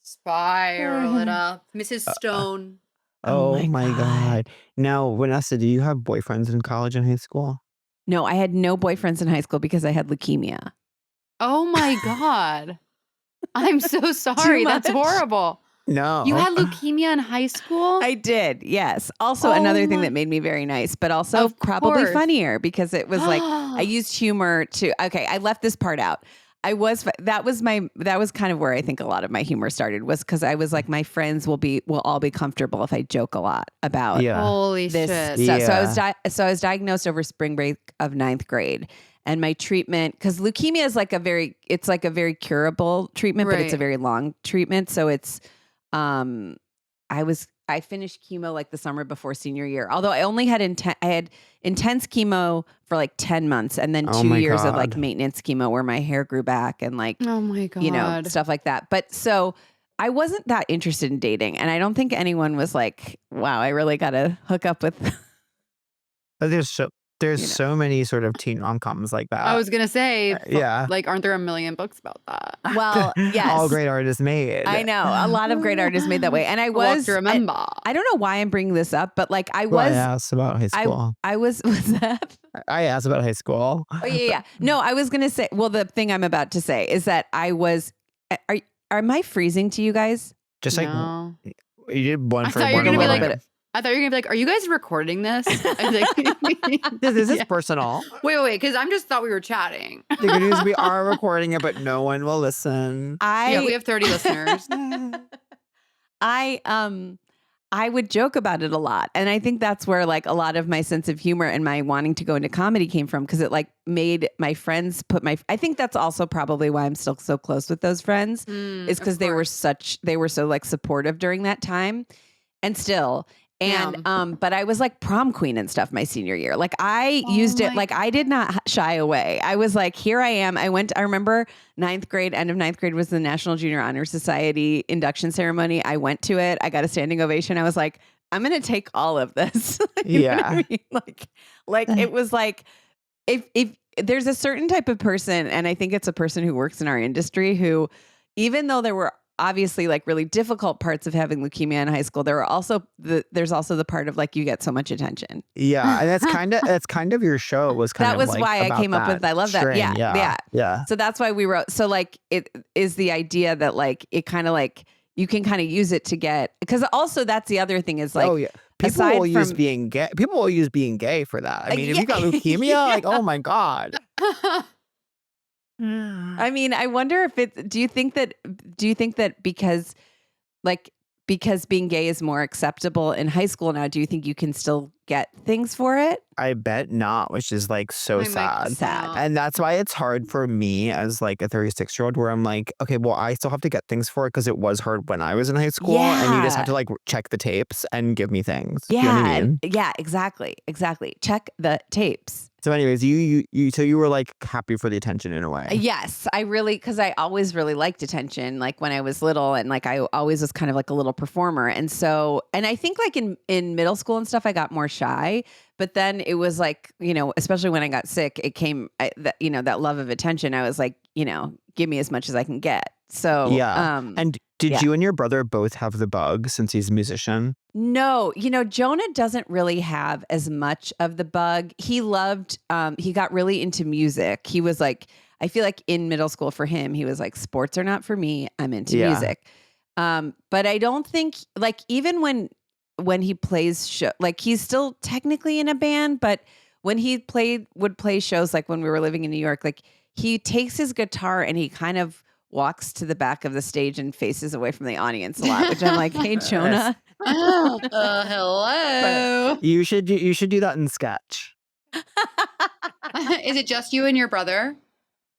spiral it up. Mrs. Stone. Oh my my God. god. Now, Vanessa, do you have boyfriends in college and high school? No, I had no boyfriends in high school because I had leukemia. Oh my God. I'm so sorry. That's much? horrible. No. You had leukemia in high school? I did, yes. Also, Oh another thing my- that made me very nice, but also Of probably course. funnier because it was like I used humor to. Okay, I left this part out. That was kind of where I think a lot of my humor started, was because I was like, my friends will all be comfortable if I joke a lot about Yeah. Holy this shit. stuff. Yeah. So I was diagnosed over spring break of 9th grade, and my treatment, because leukemia is like a very curable treatment, but it's a Right. very long treatment. So it's, I finished chemo like the summer before senior year. Although I only had intense chemo for like 10 months, and then Oh 2 my years of like God. maintenance chemo where my hair grew back and like Oh my God. you know, stuff like that. But so I wasn't that interested in dating. And I don't think anyone was like, wow, I really got to hook up with. But there's so many sort of teen rom-coms like that. I was going to say, yeah. like, aren't there a million books about that? Well, yes. All great artists made. I know. A lot of great artists made that way. And I Walk was, to remember. I don't know why I'm bringing this up, but like I Well, I was, asked about high school. I was that? I asked about high school. Oh, yeah. No, I was going to say, well, the thing I'm about to say is that I was, am I freezing to you guys? Just like No. you did one I for thought you were one. gonna be of like- them. I thought you were going to be like, are you guys recording this? I was like, This is Yeah. personal. Wait, because I'm just thought we were chatting. The good news, we are recording it, but no one will listen. Yeah, we have 30 listeners. I would joke about it a lot. And I think that's where like a lot of my sense of humor and my wanting to go into comedy came from, because it like made my friends I think that's also probably why I'm still so close with those friends, is because they were so like supportive during that time and still. And but I was like prom queen and stuff my senior year. Like I used it, like I did not shy away. I was like, here I am. I remember 9th grade, end of 9th grade was the National Junior Honor Society induction ceremony. I went to it. I got a standing ovation. I was like, I'm going to take all of this. You know what I mean? Like it was like, if there's a certain type of person, and I think it's a person who works in our industry who, even though there were obviously like really difficult parts of having leukemia in high school, there's also the part of like you get so much attention. Yeah, and that's kind of your show was kind That of was like why I about came up with I love that. string. Yeah. So that's why we wrote. So like it is the idea that like it kind of like you can kind of use it to get, because also that's the other thing is like Oh yeah. People will use being gay. People will use being gay for that. I mean, if you got leukemia, like, oh my God. I mean, I wonder if do you think that because being gay is more acceptable in high school now, do you think you can still get things for it? I bet not, which is like so sad. Sad. And that's why it's hard for me as like a 36-year-old where I'm like, okay, well, I still have to get things for it because it was hard when I was in high school. And you just have to like check the tapes and give me things. Yeah. You know what I mean? Yeah, exactly. Check the tapes. So anyways, you were like happy for the attention in a way. Yes, because I always really liked attention, like when I was little, and like I always was kind of like a little performer. And I think like in middle school and stuff, I got more shy, but then it was like, especially when I got sick, it came, that love of attention. I was like, give me as much as I can get. So, yeah. And did you and your brother both have the bug since he's a musician? No, Jonah doesn't really have as much of the bug. He got really into music. He was like, I feel like in middle school for him, he was like, sports are not for me. I'm into music. But I don't think like, even when he plays like he's still technically in a band, but when he would play shows, like when we were living in New York, like he takes his guitar and he kind of walks to the back of the stage and faces away from the audience a lot, which I'm like, hey, Jonah. Hello. But you should do that in sketch. Is it just you and your brother?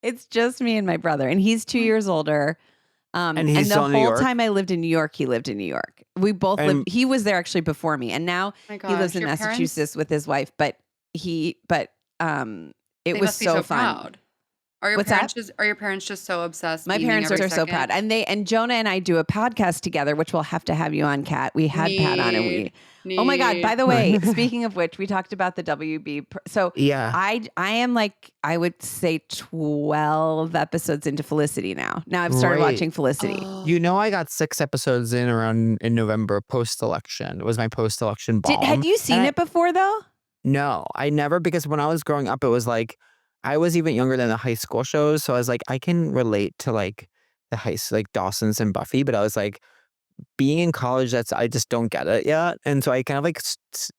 It's just me and my brother, and he's 2 years older. And the still in New whole York? time I lived in New York, he lived in New York. We both lived. He was there actually before me, and now he lives in Massachusetts with his wife. But it They was must be so so fun. proud. Are your parents just so obsessed? My parents are so proud, and Jonah and I do a podcast together, which we'll have to have you on, Kat. We had Pat on, and oh my God! By the way, speaking of which, we talked about the WB. So yeah, I am like, I would say 12 episodes into Felicity now. Now I've started watching Felicity. I got 6 episodes in November post-election. It was my post-election bomb. Had you seen it before though? No, I never, because when I was growing up, it was like, I was even younger than the high school shows. So I was like, I can relate to like like Dawson's and Buffy, but I was like, being in college, I just don't get it yet. And so I kind of like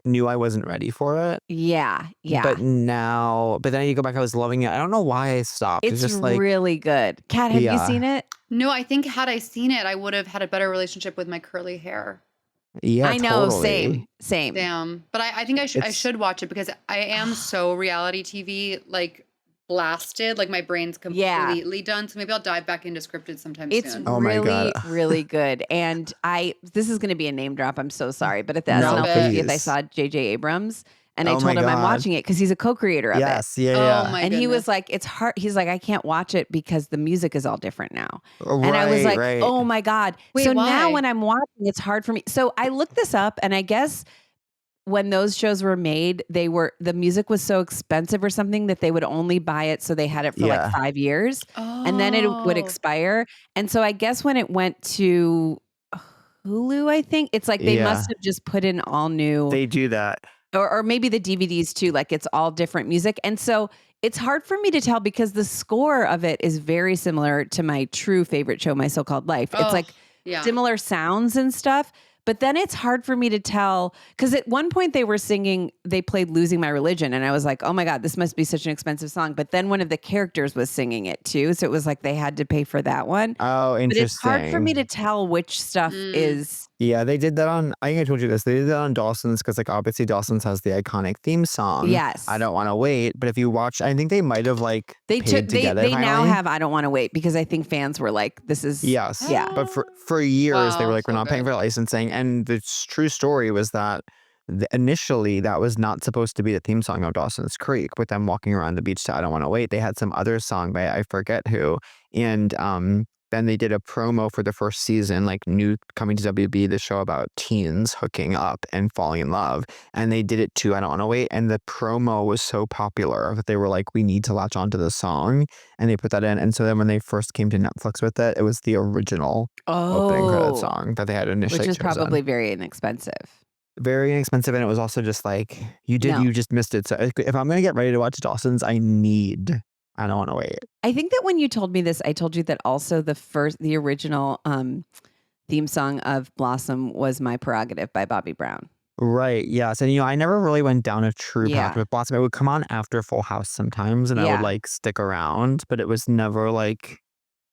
knew I wasn't ready for it. Yeah. But then you go back, I was loving it. I don't know why I stopped. It's just like really good. Kat, have you seen it? No, I think had I seen it, I would have had a better relationship with my curly hair. Yeah, I know. totally. Same. Damn. But I think I should watch it because I am so reality TV like blasted, like my brain's completely done. So maybe I'll dive back into scripted sometime soon. Oh my God. Really good. And this is going to be a name drop. I'm so sorry. But at the No, SNL 50th, I saw J.J. Abrams. And I Oh told my him I'm God. watching it because he's a co-creator of it. Yes, yeah. Oh my And he was goodness. like, it's hard. He's like, I can't watch it because the music is all different now. Right, And I was like, right. oh my God. Wait, so why? now when I'm watching, it's hard for me. So I looked this up, and I guess when those shows were made, the music was so expensive or something that they would only buy it. So they had it for like 5 years and then it would expire. And so I guess when it went to Hulu, I think it's like they must have just put in all new. They do that. Or maybe the DVDs too, like it's all different music. And so it's hard for me to tell because the score of it is very similar to my true favorite show, My So-Called Life. It's like similar sounds and stuff. But then it's hard for me to tell because at one point they played Losing My Religion. And I was like, oh my God, this must be such an expensive song. But then one of the characters was singing it too. So it was like they had to pay for that one. Oh, interesting. But it's hard for me to tell which stuff is. Yeah, they did that on, I think I told you this, they did that on Dawson's because like obviously Dawson's has the iconic theme song. Yes. I Don't Want to Wait. But if you watch, I think they might have like They finally. now have I Don't Want to Wait because I think fans were like, this is. Yes. Yeah. But for years they were like, so we're not paying good. for licensing. And the true story was that initially that was not supposed to be the theme song of Dawson's Creek with them walking around the beach to I Don't Want to Wait. They had some other song by I forget who. And then they did a promo for the first season, like new coming to WB, the show about teens hooking up and falling in love. And they did it too, I Don't Want to Wait. And the promo was so popular that they were like, we need to latch onto the song. And they put that in. And so then when they first came to Netflix with it, it was the original opening credit song that they had initially Which is chosen. probably very inexpensive. Very inexpensive. And it was also just like, you just missed it. So if I'm going to get ready to watch Dawson's, I don't want to wait. I think that when you told me this, I told you that also the original theme song of Blossom was My Prerogative by Bobby Brown. Right. Yes. And I never really went down a true path Yeah. with Blossom. It would come on after Full House sometimes, and I would Yeah. stick around, but it was never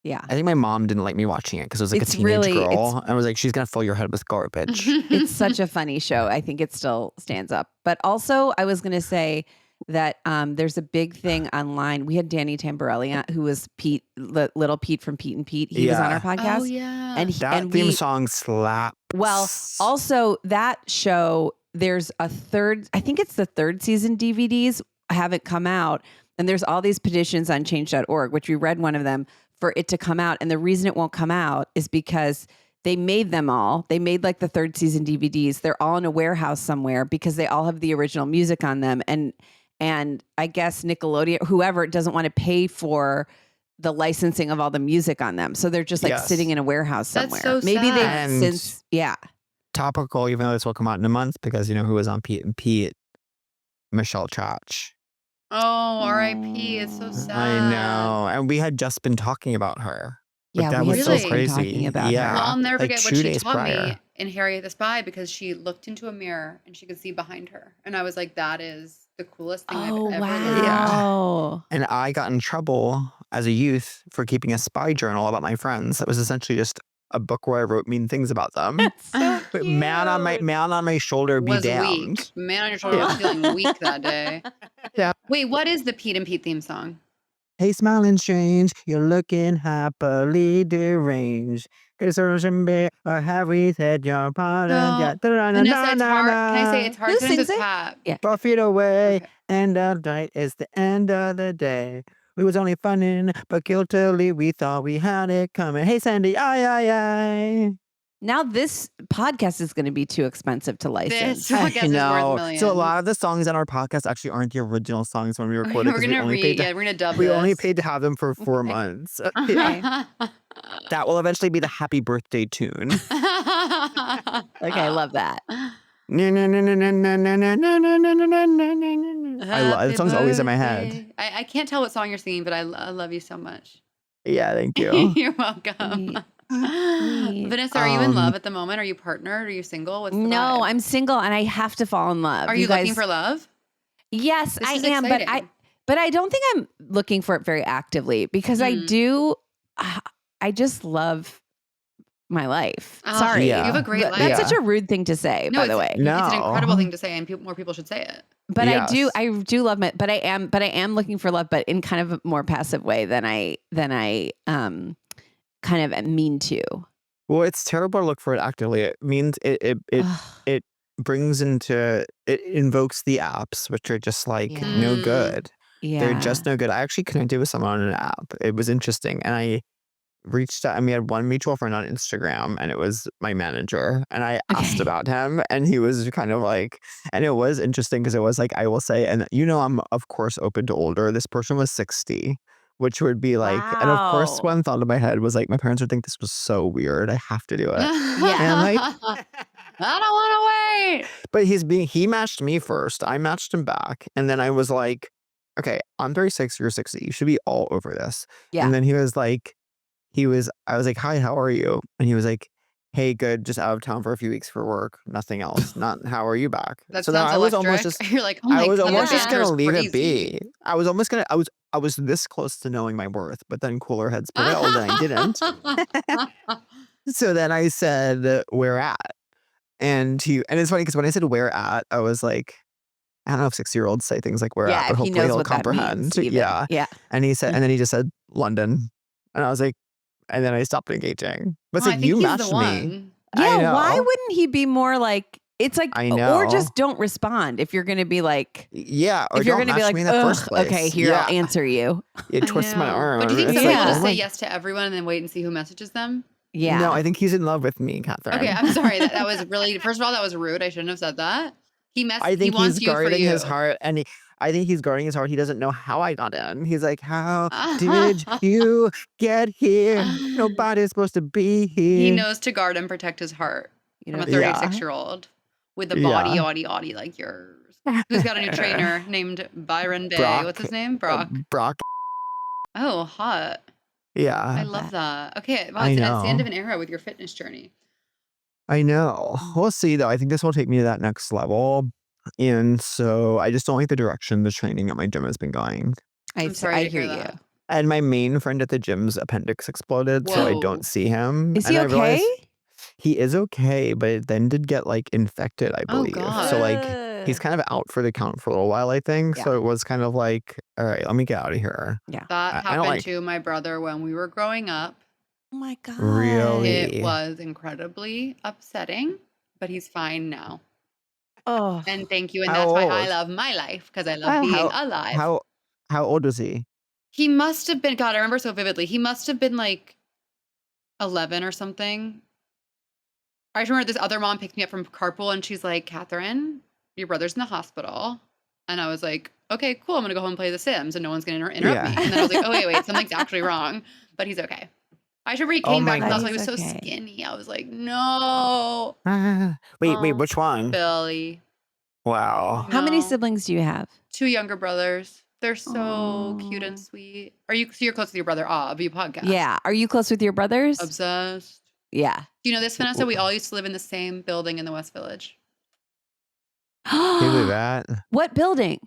Yeah. I think my mom didn't like me watching it because it was a It's teenage really- girl, and I was like, she's gonna fill your head with garbage. It's such a funny show. I think it still stands up. But also, I was going to say that there's a big thing online. We had Danny Tamborelli on, who was Pete, little Pete from Pete and Pete. He was on our podcast. Oh yeah. And That theme song slaps. Well, also that show, there's a third, I think it's the third season DVDs haven't come out. And there's all these petitions on change.org, which we read one of them for it to come out. And the reason it won't come out is because they made them all. They made the third season DVDs. They're all in a warehouse somewhere because they all have the original music on them. And I guess Nickelodeon, whoever, doesn't want to pay for the licensing of all the music on them. So they're just sitting in a warehouse somewhere. That's so Maybe sad. they've since, Topical, even though this will come out in a month, because who was on Pete and Pete? Michelle Chach. Oh, R.I.P. It's so sad. I know. And we had just been talking about her. Like, that we was had so just been crazy. talking about Yeah. her. Well, I'll never forget what 2 she days taught prior. me in Harriet the Spy because she looked into a mirror and she could see behind her. And I was like, that is the coolest thing I've ever learned. Wow. And I got in trouble as a youth for keeping a spy journal about my friends. That was essentially just a book where I wrote mean things about them. So But man on my shoulder be Was damned. weak. Man on your shoulder was feeling weak that day. Yeah. Wait, what is the Pete and Pete theme song? Hey, smiling strange, you're looking happily deranged. Is there or have we said your pardon? No. Yeah. Vanessa, it's hard. Can I say it's hard? Who Sometimes sings it's it? Pat. Yeah. 4 feet away, Okay. and the night is the end of the day. We was only funning, but guiltily we thought we had it coming. Hey, Sandy, aye. Now this podcast is going to be too expensive to license. This podcast is worth millions. So a lot of the songs on our podcast actually aren't the original songs when we recorded. We're gonna we're gonna dub we this. only paid to have them for 4 months. Okay. That will eventually be the happy birthday tune. Okay, I love that. I love the song's always in my head. I can't tell what song you're singing, but I love you so much. Yeah, thank you. You're welcome. Neat. Vanessa, are you in love at the moment? Are you partnered? Are you single? What's the No, vibe? I'm single and I have to fall in love. Are you guys, looking for love? Yes, This I is am, exciting. but I don't think I'm looking for it very actively because I do. I just love my life. Oh, Sorry, Yeah. You have a great life. That's Yeah. such a rude thing to say, by the way. No. It's an incredible thing to say, and more people should say it. But Yes. I do love my. But I am looking for love, but in kind of a more passive way than I kind of mean to. Well, it's terrible to look for it actively. It means it brings it invokes the apps, which are just no good. Yeah, They're just no good. I actually connected with someone on an app. It was interesting. And I reached out and we had one mutual friend on Instagram and it was my manager. And I asked about him and he was kind of and it was interesting because it was I will say, and I'm of course open to older. This person was 60, which would be and of course Wow. one thought in my head was my parents would think this was so weird. I have to do it. I don't want to wait. But he matched me first. I matched him back. And then I was like, okay, I'm 36, you're 60. You should be all over this. Yeah. And then I was like, hi, how are you? And he was like, hey, good, just out of town for a few weeks for work. Nothing else. Not how are you back? That So then sounds I was electric. almost just You're like, oh my I was God, almost this just gonna is leave it crazy. be. I was this close to knowing my worth, but then cooler heads prevailed and I didn't. So then I said, where at? And it's funny because when I said where at, I was like, I don't know if 6-year-olds say things like where at, but if he hopefully knows he'll what that comprehend. means, even. Yeah. Yeah. And then he just said London. And I was like, and then I stopped engaging. But Oh, I so think you he's the matched me. one. I Yeah, why know. wouldn't he be more it's I know. or just don't respond if you're going to be Yeah, or if you're don't going to be match me in the "Ugh, first place. okay, here, yeah. I'll answer you. It I twists my know. arm. But do you think It's some like, people oh just my- say yes to everyone and then wait and see who messages them? Yeah. No, I think he's in love with me, Catherine. Okay, I'm sorry. That was really, first of all, that was rude. I shouldn't have said that. I He think wants he's you for guarding you. his heart, and I think he's guarding his heart. He doesn't know how I got in. He's like, "How did you get here? Nobody's supposed to be here." He knows to guard and protect his heart from a 36-year-old with a body, yaddy like yours. Who's got a new trainer named Byron Bay? Brock. What's his name? Brock. Brock. Oh, hot. Yeah. I love that. Okay, wow, I it's the end know. of an era with your fitness journey. I know. We'll see, though. I think this will take me to that next level. And so I just don't like the direction the training at my gym has been going. I'm sorry I to hear hear you. that. And my main friend at the gym's appendix exploded, so I Whoa. don't see him. Is And he I realized okay? he is okay, but it then did get like infected, I Oh, believe. God. So like he's kind of out for the count for a little while, I think. Yeah. So it was kind of like, all right, let me get out of here. Yeah. That I don't happened like- to my brother when we were growing up. Oh my God. Really? It was incredibly upsetting, but he's fine now. Oh. And thank you. And How that's why I old? love my life, because I love being alive. How old was he? He must have been, God, I remember so vividly. He must have been like 11 or something. I just remember this other mom picked me up from carpool and she's like, Catherine, your brother's in the hospital. And I was like, okay, cool. I'm going to go home and play The Sims and no one's going to interrupt me. And then I was like, oh, wait, something's actually wrong. But he's okay. I should remember he came back and God. he was so He's okay. skinny. I was like, no. Wait, which one? Billy. Wow. How many No. siblings do you have? 2 younger brothers. They're so cute Aw. and sweet. So you're close with your brother, via podcast. Yeah. Are you close with your brothers? Obsessed. Yeah. Do you know this, Vanessa? We all used to live in the same building in the West Village. Can you believe that? What building?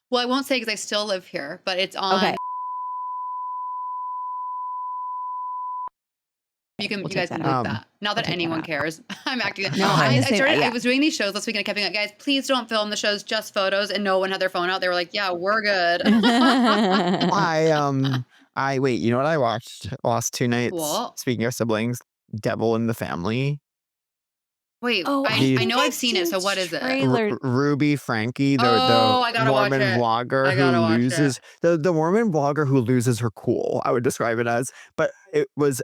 Well, I won't say because I still live here, but it's on. Okay. You We'll guys take can that leave out. that. Not that take that anyone out. cares. I'm acting. No, I I'm the same- yeah. I was doing these shows last week and I kept being like, guys, please don't film the shows, just photos. And no one had their phone out. They were like, yeah, we're good. I wait, you know what I watched last 2 nights? What? Speaking of siblings, Devil in the Family. Wait, Oh, I think know I've seen it. So what is it? trailer. Ruby Frankie, the I gotta watch Mormon it. vlogger I gotta who watch loses the Mormon vlogger who loses her cool, I would describe it as. But it was,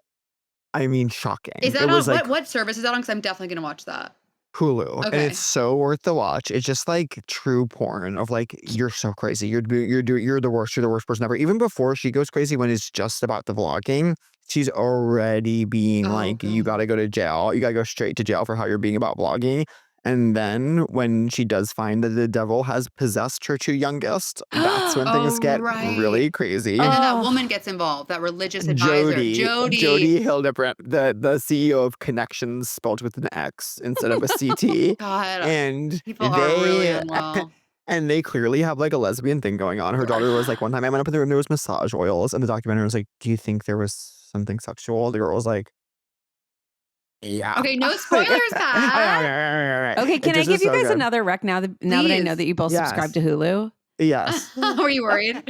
I mean, shocking. Is that it on was like what service is that on? Because I'm definitely gonna watch that. Hulu, and Okay. it's so worth the watch. It's just like true porn of like, you're so crazy. You're the worst. You're the worst person ever. Even before she goes crazy, when it's just about the vlogging, she's already being Oh, like, you God. got to go to jail. You got to go straight to jail for how you're being about vlogging. And then when she does find that the devil has possessed her 2 youngest, that's when things Oh, get right. really crazy. And then that Oh. woman gets involved, that religious advisor. Jody Hildebrandt, the CEO of Connections, spelled with an X instead of a CT. God, And people are really unwell. and they clearly have like a lesbian thing going on. Her daughter was like, one time I went up in the room, there was massage oils, and the documentary was like, do you think there was something sexual? The girl was like, yeah. Okay, no spoilers, Pat. Okay, can I give you guys another rec now that I know Please. that you both Yes. subscribe to Hulu? Yes. Were you worried?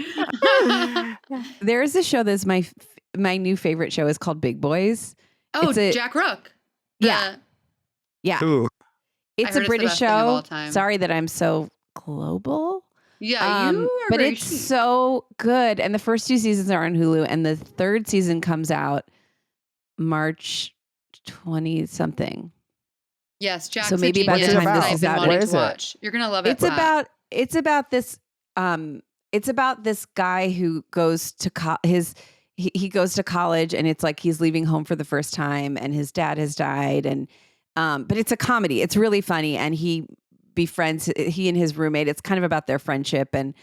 There is a show that's my new favorite show is called Big Boys. Oh, It's a- Jack Rook. Yeah. Yeah. Ooh. It's heard a it's the British best thing of all show. time. Sorry that I'm so global. Yeah, you are but very it's chic. so good. And the first 2 seasons are on Hulu, and the 3rd season comes out March 20 something. Yes, Jack's So maybe a by the genius time that this I've is been out, wanting what to is it? watch. You're gonna love it. Pat. It's about this guy who goes to he goes to college, and it's like he's leaving home for the first time, and his dad has died, and but it's a comedy. It's really funny, and he and his roommate. It's kind of about their friendship, and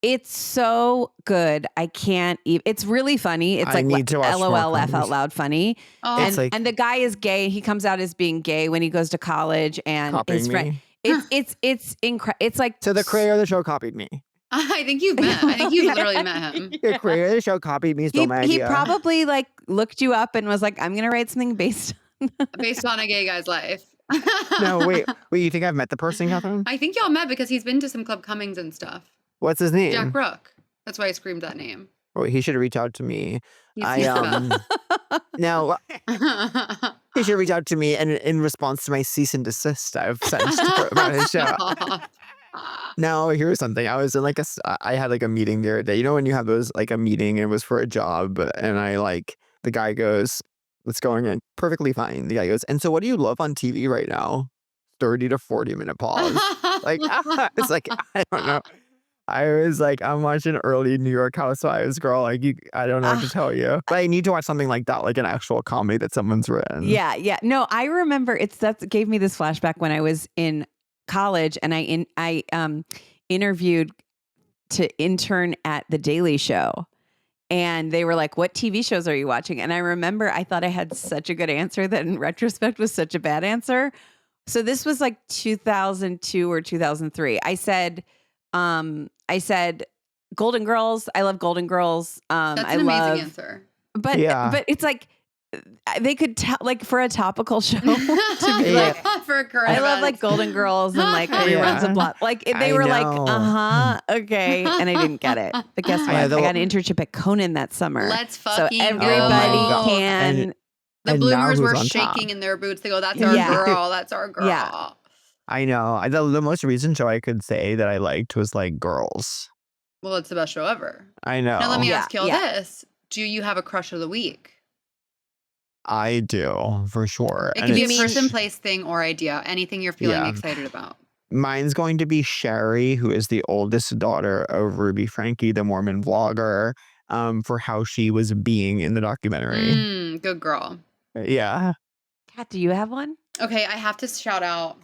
it's so good. I can't even. It's really funny. It's I like need to watch more LOL, laugh comedies. out loud funny. Oh, It's And, like- and the guy is gay. He comes out as being gay when he goes to college, and Copying his friend. me. It's incredible. It's like So the creator of the show copied me. I think you've met. I think you've literally met him. The creator of the show copied me, stole my he idea. probably like looked you up and was like, I'm gonna write something based. Based on a gay guy's life. No, wait, you think I've met the person, Catherine? I think y'all met because he's been to some Club Cummings and stuff. What's his name? Jack Rook. That's why I screamed that name. Oh, he should have reached out to me. He's No, he should reach out to me in response to my cease and desist I've sent about his show. Now, here's something. I was in like I had like a meeting the other day. You know when you have those like a meeting and it was for a job, and the guy goes, "Let's go in." Perfectly fine. The guy goes, "And so what do you love on TV right now?" 30 to 40-minute pause. Like it's like I don't know. I was like, I'm watching early New York Housewives, girl. Like, I don't know what to tell you. But I need to watch something like that, like an actual comedy that someone's written. Yeah. No, I remember that gave me this flashback when I was in college, and I interviewed to intern at The Daily Show. And they were like, what TV shows are you watching? And I remember I thought I had such a good answer that in retrospect was such a bad answer. So this was like 2002 or 2003. I said Golden Girls. I love Golden Girls. That's an amazing answer. But it's like they could tell, like, for a topical show to be like, for a current I love event. like Golden Girls and like reruns of Blood. Like they were like, okay, and I didn't get it. But guess what? I got an internship at Conan that summer. Let's fucking so everybody go. can. The bloomers were on shaking top. in their boots. They go, "That's our girl. That's our girl." Yeah. I know. The most recent show I could say that I liked was like Girls. Well, it's the best show ever. I know. Now let me ask you this: do you have a crush of the week? I do, for sure. It could be a person, place, thing, or idea. Anything you're feeling excited about. Mine's going to be Sherry, who is the oldest daughter of Ruby Frankie, the Mormon vlogger, for how she was being in the documentary. Good girl. Yeah. Kat, do you have one? Okay, I have to shout out.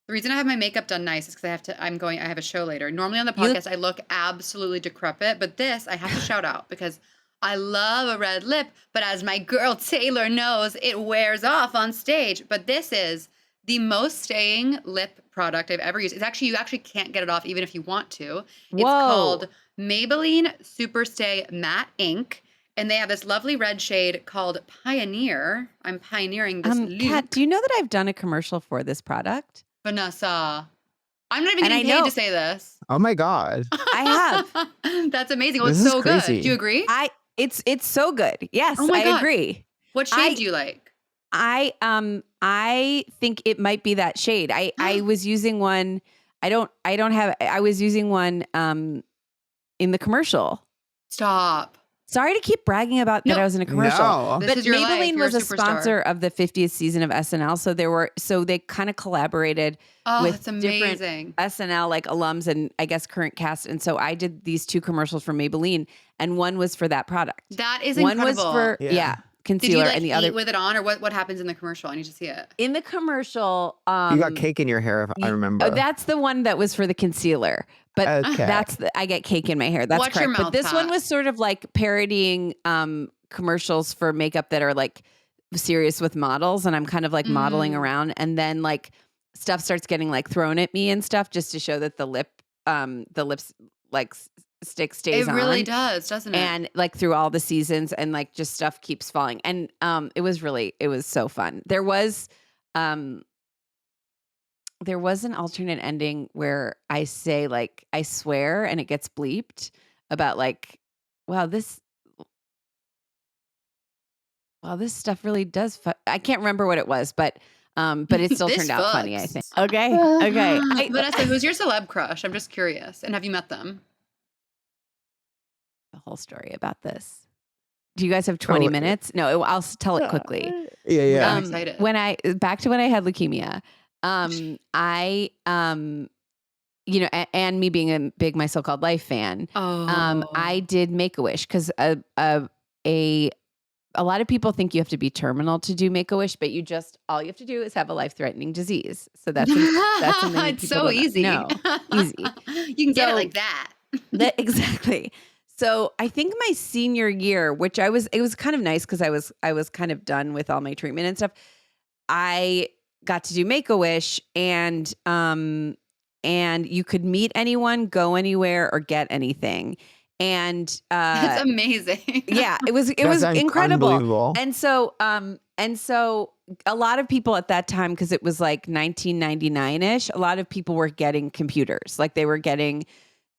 The reason I have my makeup done nice is because I have a show later. Normally on the podcast, I look absolutely decrepit, but this I have to shout out because I love a red lip, but as my girl Taylor knows, it wears off on stage. But this is the most staying lip product I've ever used. It's actually, you actually can't get it off even if you want to. It's called Maybelline Super Stay Matte Ink. And they have this lovely red shade called Pioneer. I'm pioneering this look. Kat, do you know that I've done a commercial for this product? Vanessa, I'm not even getting paid to say this. Oh my God. I have. That's amazing. Well, This it's is so crazy. good. Do you agree? It's so good. Yes, Oh my God. I agree. What shade do you like? I think it might be that shade. I was using one. I was using one in the commercial. Stop. Sorry to keep bragging about that I was in a commercial. No. This But is your life. Maybelline You're was a a superstar. sponsor of the 50th season of SNL. So they kind of collaborated Oh, with that's amazing. different SNL like alums and I guess current cast. And so I did these 2 commercials for Maybelline, and one was for that product. That is One incredible. was for Yeah. Did you concealer, like and the eat other with it on, or what happens in the commercial? I need to see it. in the commercial. You got cake in your hair, if I remember. Oh, that's the one that was for the concealer. But Okay. I get cake in my hair. That's Watch correct. your But mouth, this Pat. one was sort of like parodying commercials for makeup that are like serious with models, and I'm kind of like modeling around, and then like stuff starts getting like thrown at me and stuff just to show that the lips like stays on. It really does, doesn't it? And like through all the seasons, and like just stuff keeps falling. And it was so fun. There was an alternate ending where I say like I swear and it gets bleeped about like, wow, this stuff really does. I can't remember what it was, but it still This turned out funny, I fucks. think. Okay. Vanessa, who's your celeb crush? I'm just curious. And have you met them? The whole story about this. Do you guys have 20 minutes? No, I'll tell it quickly. Yeah. I'm excited. Back to when I had leukemia, and me being a big My So-Called Life fan, I did Make-A-Wish because a lot of people think you have to be terminal to do Make-A-Wish, but all you have to do is have a life-threatening disease. So that's something that it's people so don't easy. know. Easy. You can get it like that. Exactly. So I think my senior year, it was kind of nice because I was kind of done with all my treatment and stuff. I got to do Make-A-Wish, and you could meet anyone, go anywhere, or get anything. And It's amazing. yeah, it was incredible. Unbelievable. And so a lot of people at that time, because it was like 1999-ish, a lot of people were getting computers. Like they were getting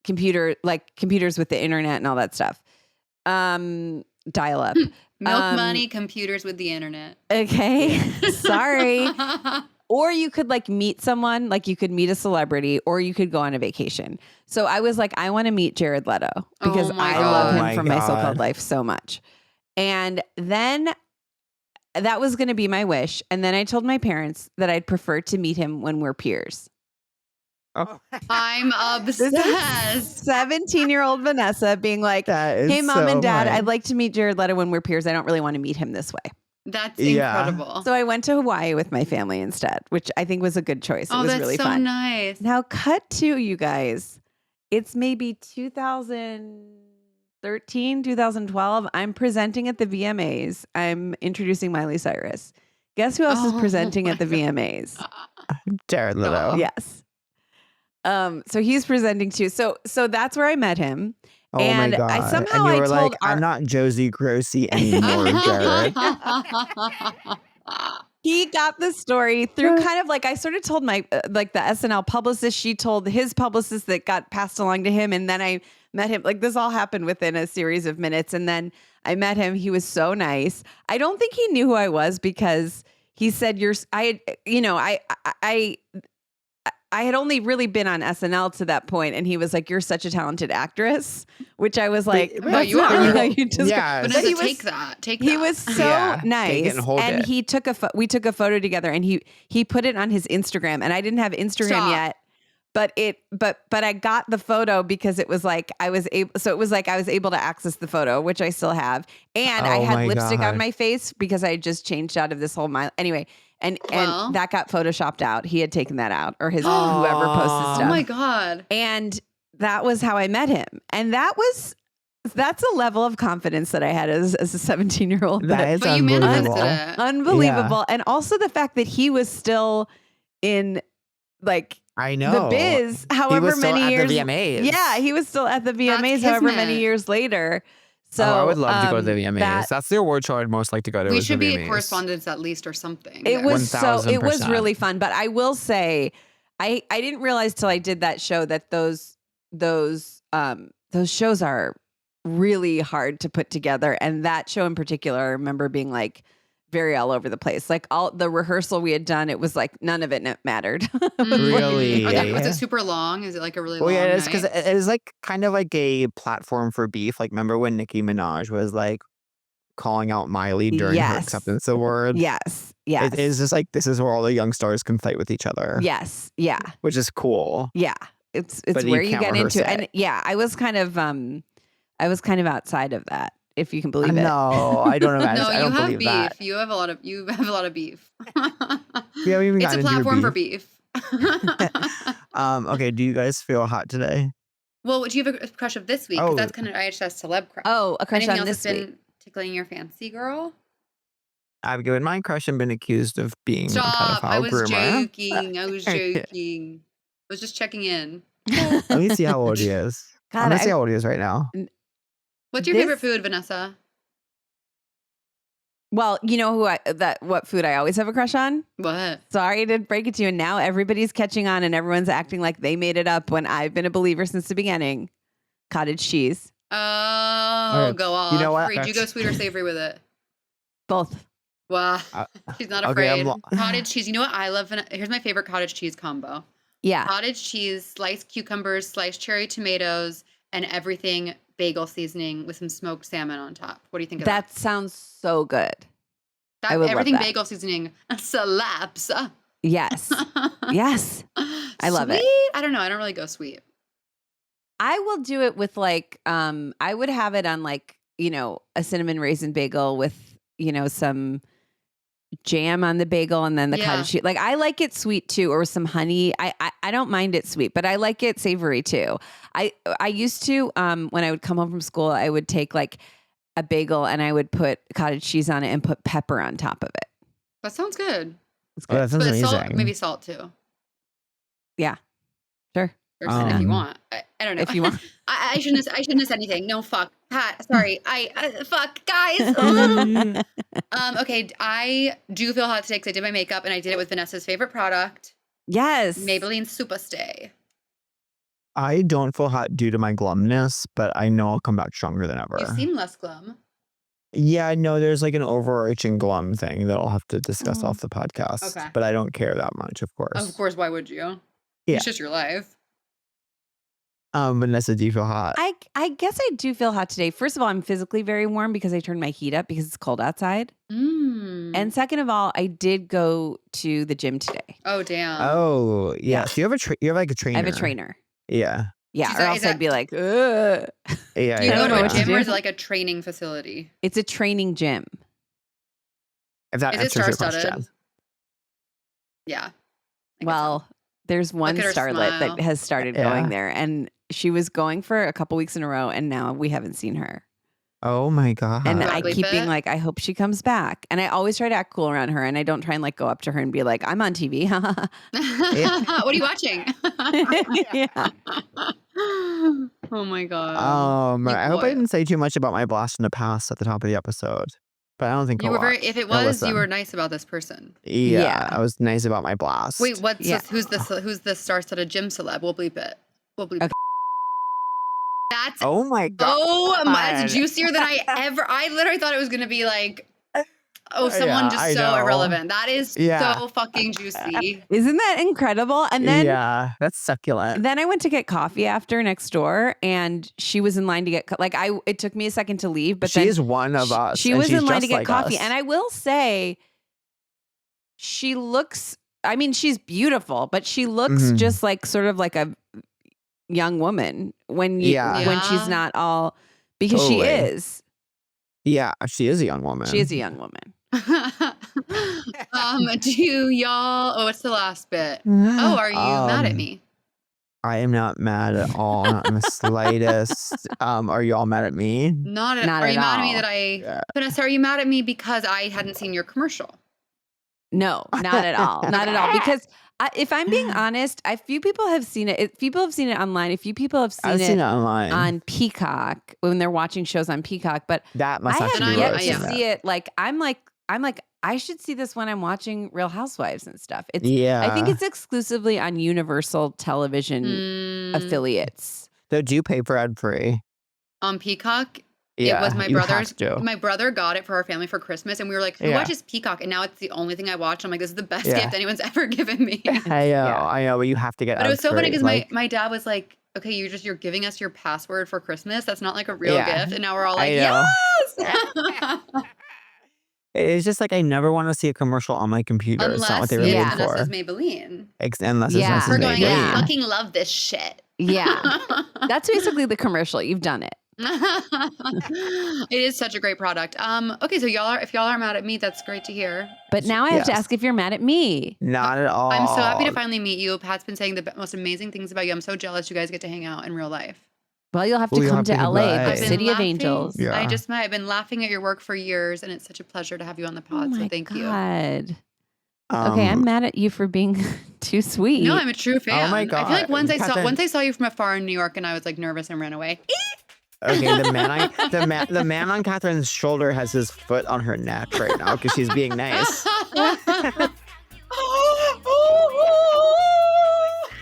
computers with the internet and all that stuff. Dial up. Milk money, computers with the internet. Okay. Sorry. Or you could like meet someone, like you could meet a celebrity, or you could go on a vacation. So I was like, I want to meet Jared Leto because I love him from My So-Called Life so much. And then that was going to be my wish. And then I told my parents that I'd prefer to meet him when we're peers. Oh. I'm obsessed. 17-year-old Vanessa being like, hey, mom and dad, I'd like to meet Jared Leto when we're peers. I don't really want to meet him this way. That's incredible. So I went to Hawaii with my family instead, which I think was a good choice. It was really fun. Oh, nice. Now cut to, you guys. It's maybe 2000. 2012, I'm presenting at the VMAs. I'm introducing Miley Cyrus. Guess who else is presenting at the VMAs? Jared Leto. Yes. So he's presenting too. So that's where I met him. Oh and my God. I somehow and you were told like, I'm not Josie Grossi anymore, Jared. He got the story through kind of like I sort of told my like the SNL publicist. She told his publicist that got passed along to him, and then I met him. Like this all happened within a series of minutes, and then I met him. He was so nice. I don't think he knew who I was because he said I had only really been on SNL to that point, and he was like, "You're such a talented actress," which I was like, But you are. Really how you just Yeah. Vanessa, take that. He was so nice, take it and hold it. he took we took a photo together, and he put it on his Instagram, and I didn't have Instagram yet, but I got the photo because it was like I was able to access the photo, which I still have, and I had lipstick on my face because I had just changed out of this whole anyway. And that got photoshopped out. He had taken that out, or his whoever posted stuff. Oh my God. And that was how I met him. And that's a level of confidence that I had as a 17-year-old. That is But you unbelievable. manifested it. Unbelievable. Yeah. And also the fact that he was still in like I know. the biz, He however was still many at years. the VMAs. Yeah, he was still at the VMAs, however many kismet. years later. So I would love to go to the VMAs. that- That's the award show I'd most like to go to. We is should the be VMAs. in correspondence at least or something. It was it was 1000%. really fun. But I will say, I didn't realize till I did that show that those shows are really hard to put together. And that show in particular, I remember being like very all over the place. Like all the rehearsal we had done, it was like none of it mattered. Really? Was it super long? Is it like a really long Well, yeah, night? it's because it is like kind of like a platform for beef. Like, remember when Nicki Minaj was like calling out Miley during her Yes. acceptance award? Yes. It is just like this is where all the young stars can fight with each other. Yes. Yeah. Which is cool. Yeah. It's But where you you can't get rehearse into it. and yeah, I was kind of outside of that, if you can believe it. No, I don't imagine. No, I you don't have believe beef. that. You have a lot of beef. We haven't even It's gotten a into your platform for beef. beef. Okay, do you guys feel hot today? Well, do you have a crush of this week? 'Cause Oh. that's kind of IHS celeb crush. Oh, a crush Anything on else this that's week. been tickling your fancy, girl? I've given my crush and been accused of being a Stop! pedophile I was groomer. joking. I was joking. I was just checking in. Let me see how old he is. I'm God, gonna see how old he is right now. What's your favorite food, Vanessa? Well, you know what food I always have a crush on? What? Sorry to break it to you. And now everybody's catching on and everyone's acting like they made it up when I've been a believer since the beginning. Cottage cheese. Oh, Okay, go off. you know what? Free. Do you go sweet or savory with it? Both. Wow. Uh, She's not okay, afraid. I'm Cottage cheese. You know what I love? Here's my favorite cottage cheese combo. Yeah. Cottage cheese, sliced cucumbers, sliced cherry tomatoes, and everything bagel seasoning with some smoked salmon on top. What do you think of that? That sounds so good. That I would love everything that. bagel seasoning slaps. Yes. Yes. I love it. Sweet? I don't know. I don't really go sweet. I will do it with like, I would have it on like, a cinnamon raisin bagel with, some jam on the bagel and then the cottage cheese. Like I like it sweet too, or some honey. I don't mind it sweet, but I like it savory too. I used to, when I would come home from school, I would take like a bagel and I would put cottage cheese on it and put pepper on top of it. That sounds good. It's Oh, good. that sounds But amazing. salt, maybe salt too. Yeah. Sure. Or just if you Um, want. I don't know. If you want. I shouldn't have said anything. No, fuck. Pat, sorry. Fuck, guys. Okay, I do feel hot today because I did my makeup and I did it with Vanessa's favorite product, Yes. Maybelline Superstay. I don't feel hot due to my glumness, but I know I'll come back stronger than ever. You seem less glum. Yeah, I know there's like an overarching glum thing that I'll have to discuss Oh. off the podcast, Okay. but I don't care that much, of course. Of course, why would you? Yeah. It's just your life. Vanessa, do you feel hot? I guess I do feel hot today. First of all, I'm physically very warm because I turned my heat up because it's cold outside. Mm. And second of all, I did go to the gym today. Oh, damn. Oh, Yeah. yes. You have you have like a trainer. I have a trainer. Yeah. Yeah, Is or that- know is that- I'd be like, ugh. Yeah. Do you I go don't know to a what to gym or do. is it like a training facility? It's a training gym. If that Is it answers your star-studded? question. Yeah. I guess Well, there's one at her starlet smile. that has started Yeah. going there, and she was going for a couple weeks in a row, and now we haven't seen her. Oh my God. And You I wanna bleep keep being it? like, I hope she comes back. And I always try to act cool around her, and I don't try and like go up to her and be like, I'm on TV. What are you watching? Yeah. Oh my god. You I hope I boy. didn't say too much about my blast in the past at the top of the episode, but I don't think You I'll were very. watch If it or was, listen. you were nice about this person. Yeah, Yeah. I was nice about my blast. Wait, what's Yeah. who's the star-studded gym celeb? We'll bleep it. We'll bleep Okay. it. That's Oh my God. that's juicier than I literally thought it was gonna be like, someone Yeah, just I so know. irrelevant. That is Yeah. so fucking juicy. Isn't that incredible? And then yeah, that's succulent. Then I went to get coffee after next door, and she was in line to get it took me a second to leave, but She then is one of us. She and was she's in line to just get like coffee, us. and I will say, she looks. I mean, she's beautiful, but she looks Mhm. just like sort of like a young woman when she's Yeah. not all because she Totally. is. Yeah, she is a young woman. She is a young woman. Do y'all? Oh, what's the last bit? Oh, are you mad at me? I am not mad at all, not in the slightest. Are you all mad at me? Not Not are at you mad at me all. that I? Yeah. Vanessa, are you mad at me because I hadn't seen your commercial? No, not at all. Not at all. Because if I'm being honest, a few people have seen it. People have seen it online. A few people have I've seen it online. on Peacock when they're watching shows on Peacock. But That must I actually have be yet what to I've seen see it. Like I'm like I should see this when I'm watching Real Housewives and stuff. It's Yeah. I think it's exclusively on Universal Television Mm, affiliates. They do pay for ad free. on Peacock. Yeah, It was my you have brother's. to. My brother got it for our family for Christmas, and we were like, "Who Yeah. watches Peacock?" And now it's the only thing I watch. I'm like, "This is the best Yeah. gift anyone's ever given me." I know, but you have to get But it was so funny ad-free, because like, my dad was like, "Okay, you're giving us your password for Christmas. That's not like a real Yeah. gift." And now we're all I like, know. "Yes!" It's just like I never want to see a commercial on my computer. It's not Unless what they were it's made Vanessa's for. Maybelline. Unless Yeah. it's We're Mrs. going, Yeah. I fucking love this shit. Yeah. That's basically the commercial. You've done it. It is such a great product. Okay, so if y'all are mad at me, that's great to hear. But now I have to Yes. ask if you're mad at me. Not at all. I'm so happy to finally meet you. Pat's been saying the most amazing things about you. I'm so jealous you guys get to hang out in real life. Well, you'll have to Well, you'll come have to to LA, goodbye. the I've been city of laughing- angels. Yeah. I've been laughing at your work for years, and it's such a pleasure to have you on the Oh pod. my So thank you. God. Okay, I'm mad at you for being too sweet. No, I'm a true fan. my I feel like God. once I saw you from afar in New York, and I was like nervous and ran away. Okay, the man on Catherine's shoulder has his foot on her neck right now because she's being nice.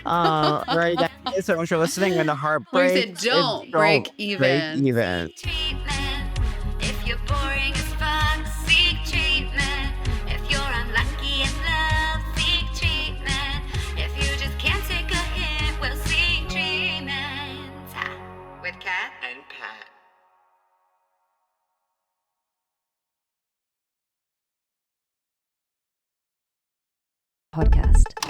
Right, guys, so much for listening. When the heart We breaks, said don't break even. Break even. Treatment. If you're boring as fuck, seek treatment. If you're unlucky in love, seek treatment. If you just can't take a hint, well, seek treatment. With Kat and Pat. Podcast.